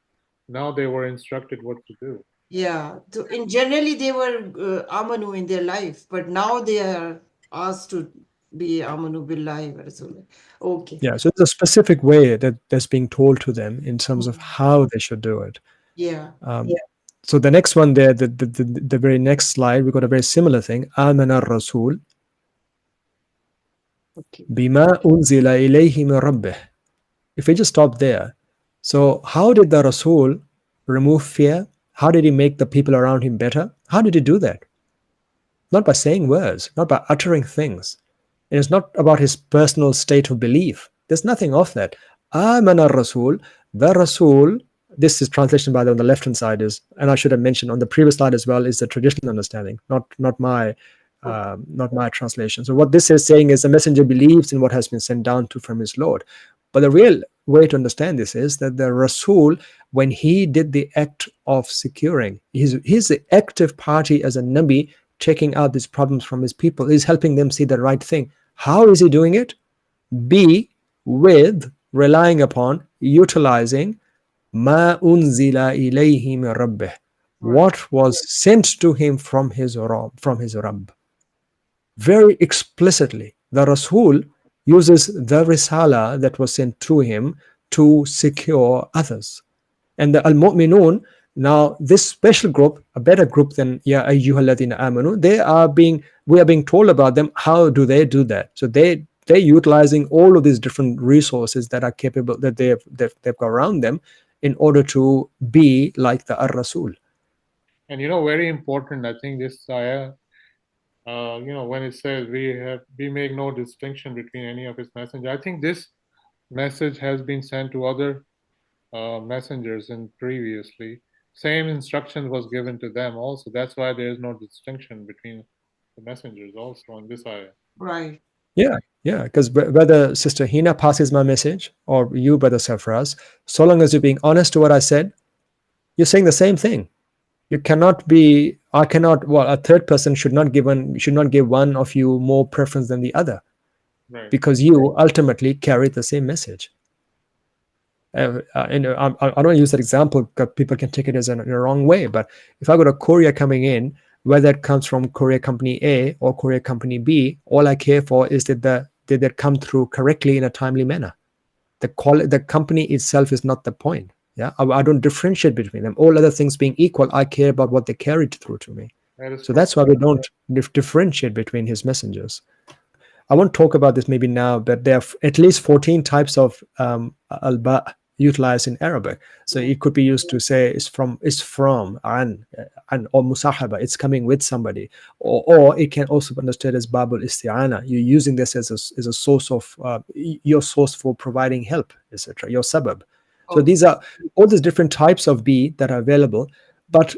Now they were instructed what to do. Yeah. So in generally they were amanu in their life, but now they are asked to be amanu billahi wa rasulihi. Okay. Yeah, so it's a specific way that's being told to them in terms of how they should do it. Yeah. So the next one there, the very next slide, we got a very similar thing. Amana Rasul Okay. bima unzila ilayhi min rabbih. If we just stop there, so how did the Rasul remove fear? How did he make the people around him better? How did he do that? Not by saying words, not by uttering things. It is not about his personal state of belief. There's nothing of that. Amana Rasul, the Rasul, this is translation by the way on the left-hand side is, and I should have mentioned on the previous slide as well, is the traditional understanding, not my translation. So what this is saying is the messenger believes in what has been sent down from his Lord. But the real way to understand this is that the Rasul, when he did the act of securing, he's the active party as a Nabi, checking out these problems from his people. He's helping them see the right thing. How is he doing it? Be with, relying upon, utilizing ma unzila ilayhi min rabbih, what was sent to him from his Rabb. Very explicitly, the Rasul uses the Risala that was sent to him to secure others. And the Al-Mu'minun, now this special group, a better group than Ya ayyuhalladhina amanu, we are being told about them. How do they do that? So they're utilizing all of these different resources that are capable, that they've got around them, in order to be like the Ar-Rasul. And very important, I think this ayah, when it says we make no distinction between any of his messengers, I think this message has been sent to other messengers and previously. Same instruction was given to them also. That's why there is no distinction between the messengers also on this ayah. Right. Yeah, because whether Sister Hina passes my message or you, Brother Safraz, so long as you're being honest to what I said, you're saying the same thing. You cannot be, a third person should not give one of you more preference than the other, right? Because you ultimately carry the same message. And I don't use that example because people can take it as in a wrong way. But if I got a courier coming in, whether it comes from courier company A or courier company B, all I care for is did that come through correctly in a timely manner. The company itself is not the point. Yeah, I don't differentiate between them. All other things being equal, I care about what they carried through to me. So that's why we don't differentiate between his messengers. I won't talk about this maybe now, but there are at least 14 types of alba utilized in Arabic. So it could be used to say it's from, an or musahaba, it's coming with somebody, or it can also be understood as babul isti'ana. You're using this as a source of your source for providing help, etc. Your sabab. So these are all these different types of be that are available. But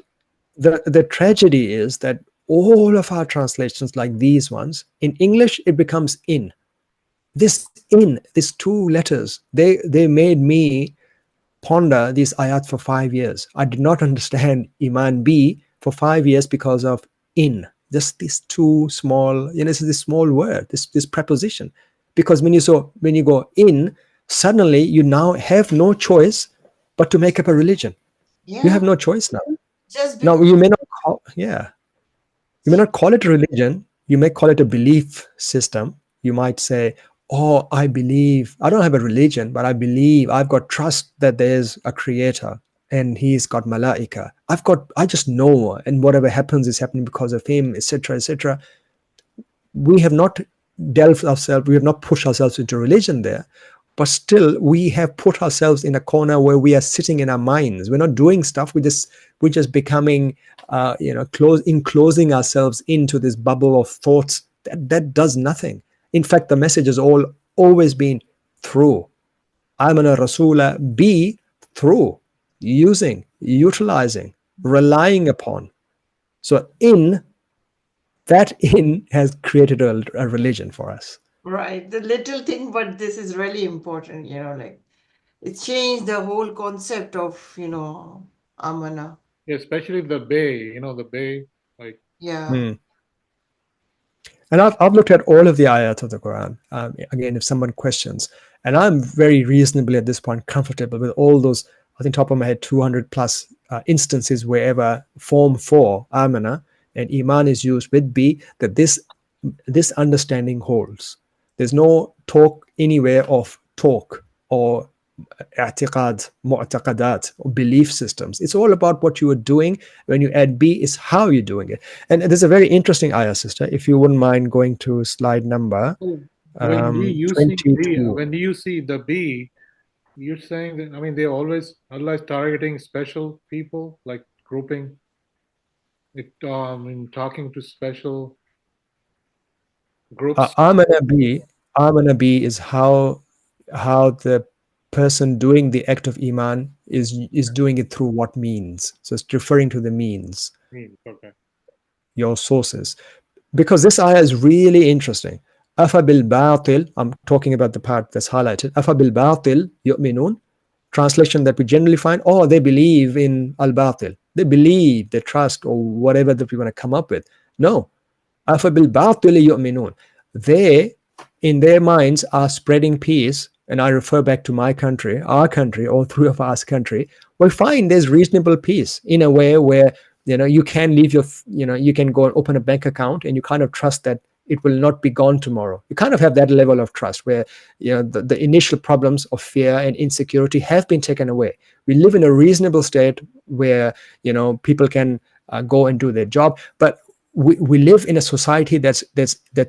the tragedy is that all of our translations, like these ones, in English, it becomes in. These two letters, they made me ponder these ayat for 5 years. I did not understand Iman B for 5 years because of in. Just these two small, this is this small word, this preposition. Because when you go in, suddenly you now have no choice but to make up a religion. Yeah. You have no choice now. Just Now you may not call, you may not call it a religion. You may call it a belief system. You might say, oh, I believe, I don't have a religion, but I believe, I've got trust that there's a creator and he's got malaika. I just know, and whatever happens is happening because of him, etc., etc. We have not we have not pushed ourselves into religion there, but still we have put ourselves in a corner where we are sitting in our minds. We're not doing stuff. We're just becoming, enclosing ourselves into this bubble of thoughts that does nothing. In fact, the message has always been through. Amana Rasula, be through, using, utilizing, relying upon. So that has created a religion for us. Right. The little thing, but this is really important, like it changed the whole concept of, Amana. Yeah, especially the bay, the bay, like. Yeah. And I've looked at all of the ayat of the Quran. Again, if someone questions, and I'm very reasonably at this point comfortable with all those, I think top of my head, 200 plus instances wherever form 4, amana, and iman is used with B, that this understanding holds. There's no talk anywhere of talk or i'tiqad, mu'taqadat, or belief systems. It's all about what you are doing. When you add B, is how you're doing it. And there's a very interesting ayah, sister, if you wouldn't mind going to slide number When you 22. when you see the B, you're saying that, Allah is targeting special people, like grouping it, talking to special groups. Amana B is how the person doing the act of iman is doing it through what means. So it's referring to the means, Okay. your sources. Because this ayah is really interesting. Afa bil batil, I'm talking about the part that's highlighted. Afa bil batil yu'minun. Translation that we generally find, they believe in al batil. They believe, they trust, or whatever that we want to come up with. No. Afa bil batil yu'minun. They, in their minds, are spreading peace. And I refer back to my country, our country, all three of us country. We find there's reasonable peace in a way where You can leave your, you can go and open a bank account, and you kind of trust that it will not be gone tomorrow. You kind of have that level of trust where, the initial problems of fear and insecurity have been taken away. We live in a reasonable state where, people can go and do their job. But we live in a society that's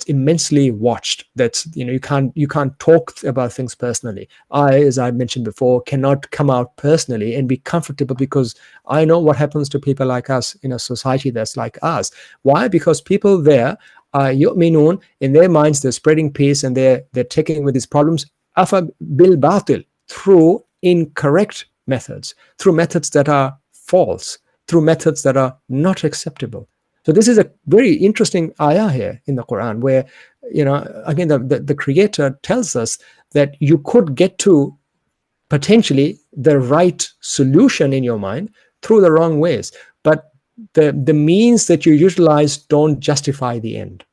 immensely watched. That's, you can't talk about things personally. As I mentioned before, cannot come out personally and be comfortable, because I know what happens to people like us in a society that's like us. Why? Because people there are yu'minun, in their minds they're spreading peace, and they're taking with these problems afa bil batil, through incorrect methods, through methods that are false, through methods that are not acceptable. So this is a very interesting ayah here in the Quran, where, again, the Creator tells us that you could get to potentially the right solution in your mind through the wrong ways, but the means that you utilize don't justify the end.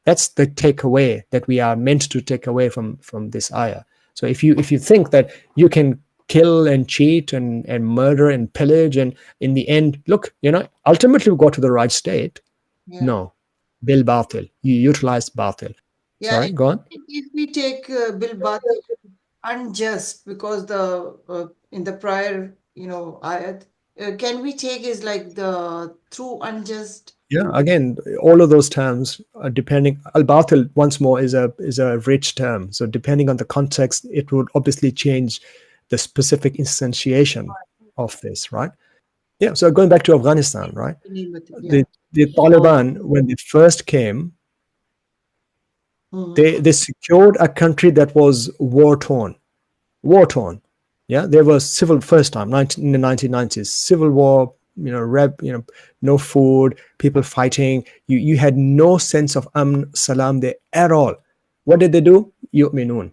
That's the takeaway that we are meant to take away from this ayah. So if you think that you can kill and cheat and murder and pillage, and in the end, look, ultimately go to the right state. Yeah. No, bil batil. You utilize batil. Yeah. Sorry, go on. If we take bil batil, unjust, because in the prior, ayat, can we take is like the through unjust? Yeah, again, all of those terms are depending. Al-batil, once more, is a rich term. So depending on the context, it would obviously change the specific instantiation of this, right? Yeah. So going back to Afghanistan, right? Yeah. The Taliban, when they first came, Mhm. they secured a country that was war torn. Yeah, there was civil first time in the 1990s, civil war. No food, people fighting. You had no sense of salam there at all. What did they do? Yu'minun.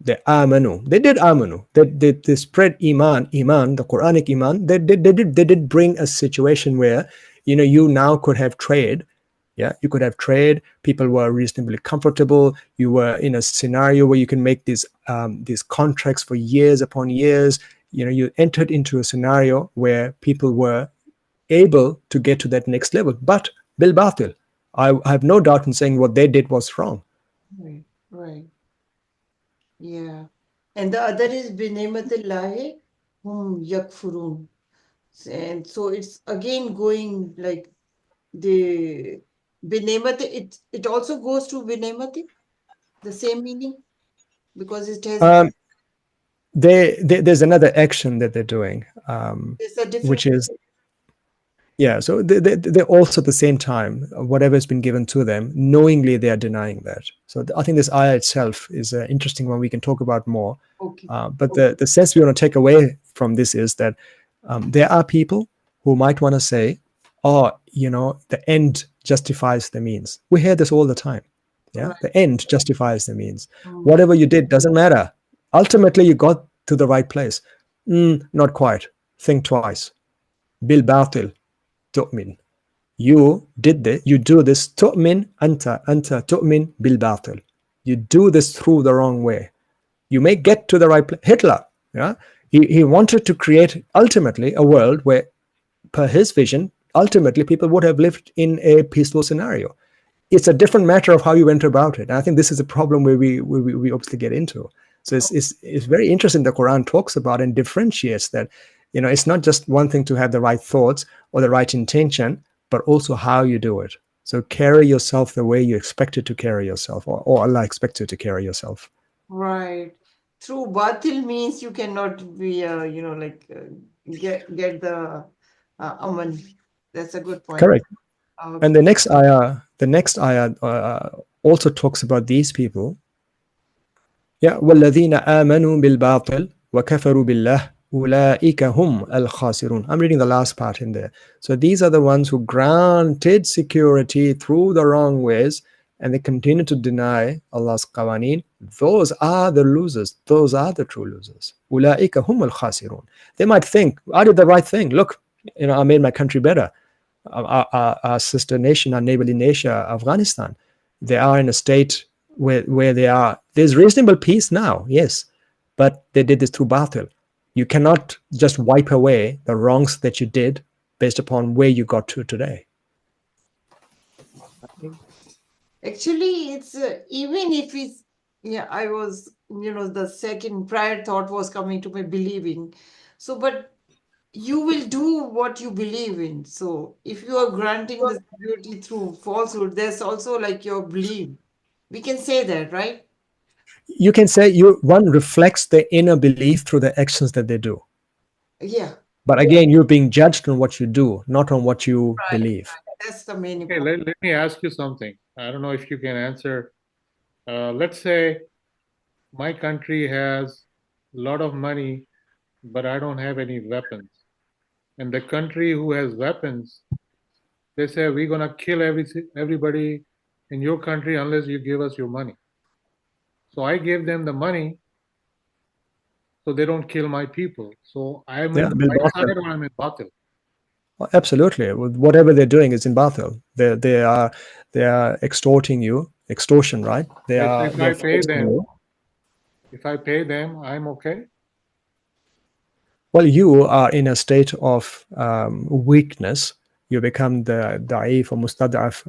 They amanu. They did amanu. They spread iman, the Quranic iman. They did bring a situation where, you now could have trade. Yeah, you could have trade. People were reasonably comfortable. You were in a scenario where you can make these contracts for years upon years. You entered into a scenario where people were able to get to that next level. But bil batil, I have no doubt in saying what they did was wrong. Right. Right. Yeah. And the other is binimatillahi hum yakfurun. And so it's again going like the binimati, it also goes to binimati, the same meaning, because it has There's another action that they're doing, it's a different. which is, yeah. So they're also at the same time, whatever has been given to them, knowingly they are denying that. So I think this ayah itself is an interesting one we can talk about more. Okay. But the sense we want to take away from this is that there are people who might want to say, oh, the end justifies the means. We hear this all the time. Yeah, Right. the end justifies the means. Mm. Whatever you did doesn't matter. Ultimately, you got to the right place. Not quite. Think twice. Bil batil tu'min. You did this. You do this. Tu'min anta tu'min bil batil. You do this through the wrong way. You may get to the right place. Hitler, yeah, he wanted to create ultimately a world where, per his vision, ultimately people would have lived in a peaceful scenario. It's a different matter of how you went about it. And I think this is a problem where we obviously get into. So it's very interesting. The Quran talks about and differentiates that, it's not just one thing to have the right thoughts or the right intention, but also how you do it. So carry yourself the way you expected to carry yourself, or Allah expects you to carry yourself. Right. Through batil means you cannot be, get the aman. That's a good point. Correct. And the next ayah also talks about these people. Yeah, وَالَّذِينَ آمَنُوا بِالْبَاطِلِ وَكَفَرُوا بِاللَّهِ أُولَٰئِكَ هُمْ الْخَاسِرُونَ. I'm reading the last part in there. So these are the ones who granted security through the wrong ways, and they continue to deny Allah's qawaneen. Those are the losers. Those are the true losers. أُولَٰئِكَ هُمْ الْخَاسِرُونَ. They might think, I did the right thing. Look, I made my country better. Our sister nation, our neighborly nation, Afghanistan, they are in a state where there's reasonable peace now, yes, but they did this through batil. You cannot just wipe away the wrongs that you did based upon where you got to today. Actually, it's even if it's, yeah, I was, the second prior thought was coming to my believing. So, but you will do what you believe in. So, if you are granting the security through falsehood, there's also like your belief. We can say that, right? You can say one reflects their inner belief through the actions that they do. Yeah, But again, you're being judged on what you do, not on what you right. believe. That's the main Okay, important. let me ask you something. I don't know if you can answer. Let's say my country has a lot of money, but I don't have any weapons. And the country who has weapons, they say we're gonna kill everybody in your country unless you give us your money. So I gave them the money so they don't kill my people. So I'm Yeah, in the bil right batil. side or I'm in batil. Absolutely. Whatever they're doing is in batil. They are extorting you, extortion, right? If They're I pay forcing them, you. I'm okay. Well, you are in a state of weakness. You become the da'if or mustad'af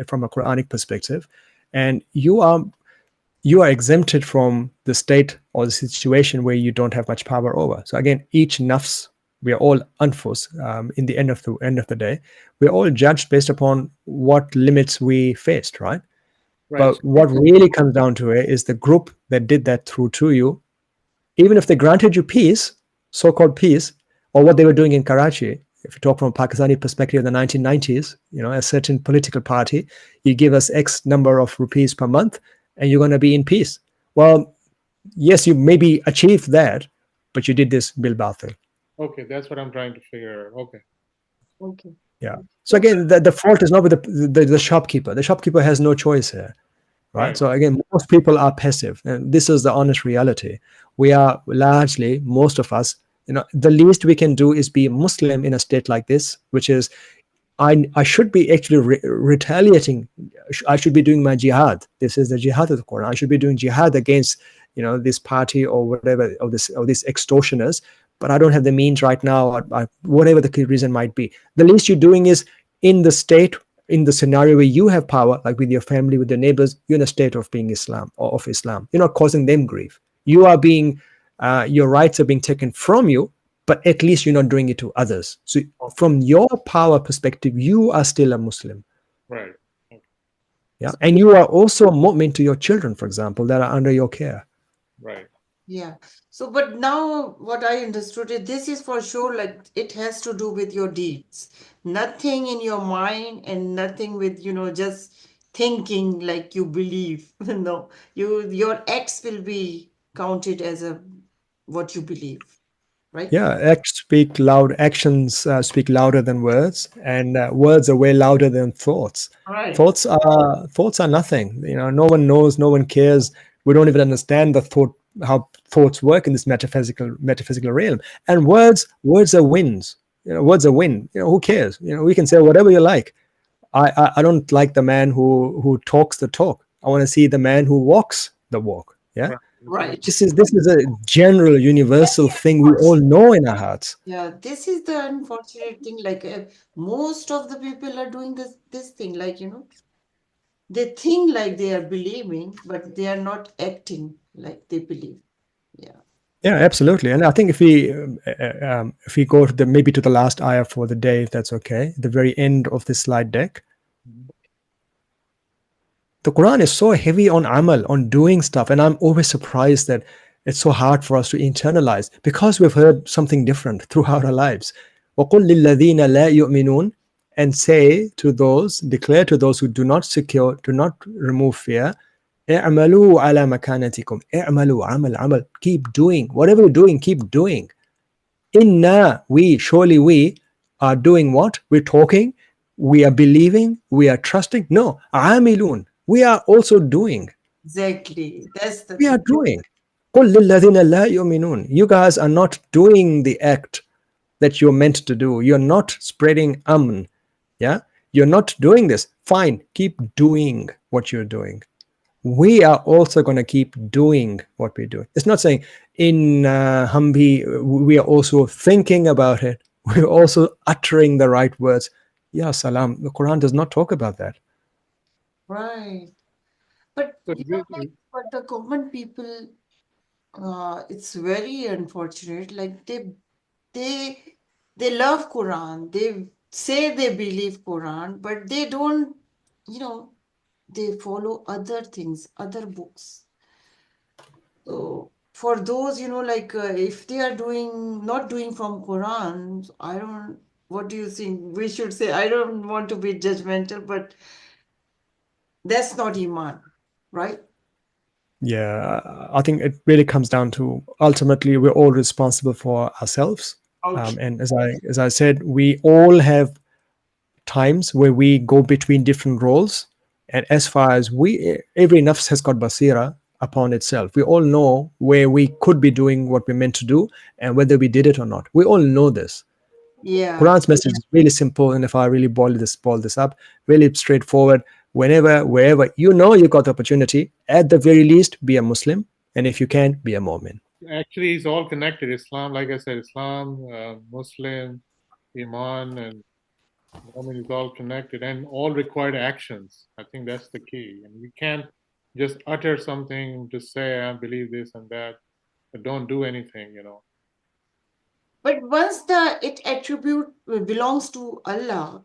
from a Quranic perspective, and you are exempted from the state or the situation where you don't have much power over. So again, each nafs, we are all anfus. In the end of the day, we're all judged based upon what limits we faced, right? Right. But what really comes down to it is the group that did that through to you, even if they granted you peace, so-called peace, or what they were doing in Karachi. If you talk from a Pakistani perspective in the 1990s, a certain political party, you give us X number of rupees per month, and you're going to be in peace. Well, yes, you maybe achieved that, but you did this bil batil. Okay, that's what I'm trying to figure out. Okay. Okay. Yeah. So again, the fault is not with the shopkeeper. The shopkeeper has no choice here. Right. So again, most people are passive, and this is the honest reality. We are largely, most of us, the least we can do is be Muslim in a state like this, which is, I should be actually retaliating. I should be doing my jihad. This is the jihad of the Quran. I should be doing jihad against, this party or whatever, or these extortioners. But I don't have the means right now, or whatever the reason might be. The least you're doing is in the state, in the scenario where you have power, like with your family, with your neighbors, you're in a state of being Islam or of Islam. You're not causing them grief. You are being, your rights are being taken from you, but at least you're not doing it to others. So from your power perspective, you are still a Muslim. Right. Yeah. And you are also a mu'min to your children, for example, that are under your care. Right. Yeah. So, but now what I understood is this is for sure, like it has to do with your deeds. Nothing in your mind and nothing with, just thinking like you believe. No, your acts will be counted as what you believe, right? Yeah, actions speak louder than words, and words are way louder than thoughts. Right. Thoughts are nothing. No one knows, no one cares. We don't even understand how thoughts work in this metaphysical realm. And words are winds. Words are wind. Who cares? We can say whatever you like. I don't like the man who talks the talk. I want to see the man who walks the walk. Yeah. Right. This is a general, universal thing we all know in our hearts. Yeah, this is the unfortunate thing. Like most of the people are doing this thing. Like, they think like they are believing, but they are not acting like they believe. Yeah. Yeah, absolutely. And I think if we go to maybe to the last ayah for the day, if that's okay, the very end of this slide deck. The Quran is so heavy on amal, on doing stuff, and I'm always surprised that it's so hard for us to internalize because we've heard something different throughout our lives. وَقُلْ لِلَّذِينَ لَا يُؤْمِنُونَ, and say to those, declare to those who do not remove fear, اعملوا على مكانتكم, اعملوا عمل, keep doing. Whatever you're doing, keep doing. Inna, surely we are doing what? We're talking, we are believing, we are trusting. No, amilun, we are also doing. Exactly. That's the We are thing. doing. قُلْ لِلَّذِينَ لَا يُؤْمِنُونَ. You guys are not doing the act that you're meant to do. You're not spreading aman. Yeah? You're not doing this. Fine, keep doing what you're doing. We are also going to keep doing what we're doing. It's not saying in Humbi, we are also thinking about it. we're also uttering the right words. Ya salam. The Quran does not talk about that. Right. But So you know, like for the common people, it's very unfortunate. Like they they love Quran. They say they believe Quran, but they don't, you know, they follow other things, other books. So for those, you know, like if they are doing not doing from Quran, I don't. What do you think we should say? I don't want to be judgmental, but that's not Iman, right? Yeah, I think it really comes down to ultimately we're all responsible for ourselves. Okay. And as I said, we all have times where we go between different roles. And as far as every nafs has got basira upon itself. We all know where we could be doing what we're meant to do and whether we did it or not. We all know this. Yeah. Quran's message is really simple, and if I really boil this up, really straightforward. Whenever, wherever you know you got the opportunity, at the very least, be a Muslim, and if you can, be a Mumin. actually, it's all connected. Islam, like I said, Islam, Muslim, Iman, and Mumin is all connected and all required actions. I think that's the key. And we can't just utter something to say, I believe this and that, but don't do anything, you know. But once the it attribute belongs to Allah,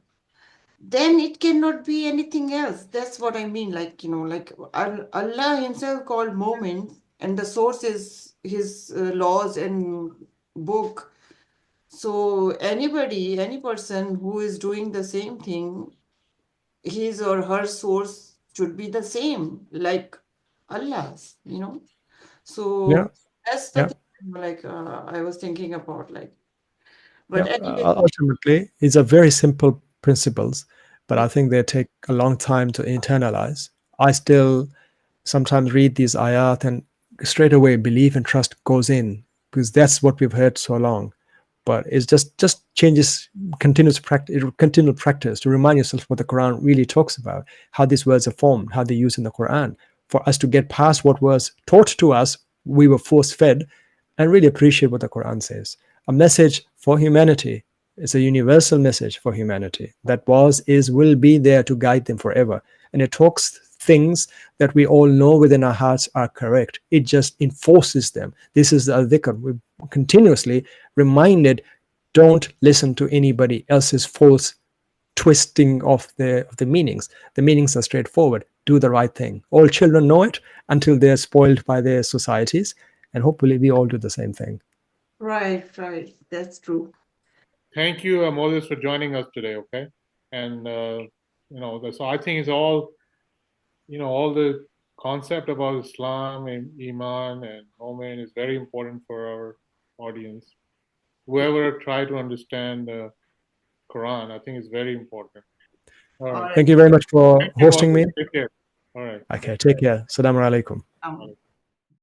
then it cannot be anything else. That's what I mean. Like, you know, like Allah Himself called moment, and the source is His laws and book. So anybody, any person who is doing the same thing, his or her source should be the same, like Allah's, you know. Yeah, So that's the yeah. thing, like I was thinking about, like. Yeah, But anyway, ultimately, it's a very simple principles, but I think they take a long time to internalize. I still sometimes read these ayat and straight away belief and trust goes in because that's what we've heard so long. But it's just changes continual practice to remind yourself what the Quran really talks about, how these words are formed, how they're used in the Quran. For us to get past what was taught to us, we were force fed, and really appreciate what the Quran says. A message for humanity. It's a universal message for humanity that was, is, will be there to guide them forever. And it talks things that we all know within our hearts are correct. It just enforces them. This is the dhikr. We're continuously reminded, don't listen to anybody else's false twisting of the meanings. The meanings are straightforward. Do the right thing. All children know it until they're spoiled by their societies. And hopefully we all do the same thing. right, that's true. Thank you, Moses, for joining us today, okay? And, so I think it's all, all the concept about Islam and Iman and Mumin is very important for our audience. Whoever try to understand the Quran, I think is very important. All All right. right. Thank you very much for Thank you, hosting Moses. me. Take care. All right. Okay, take care. Assalamu alaikum. Um,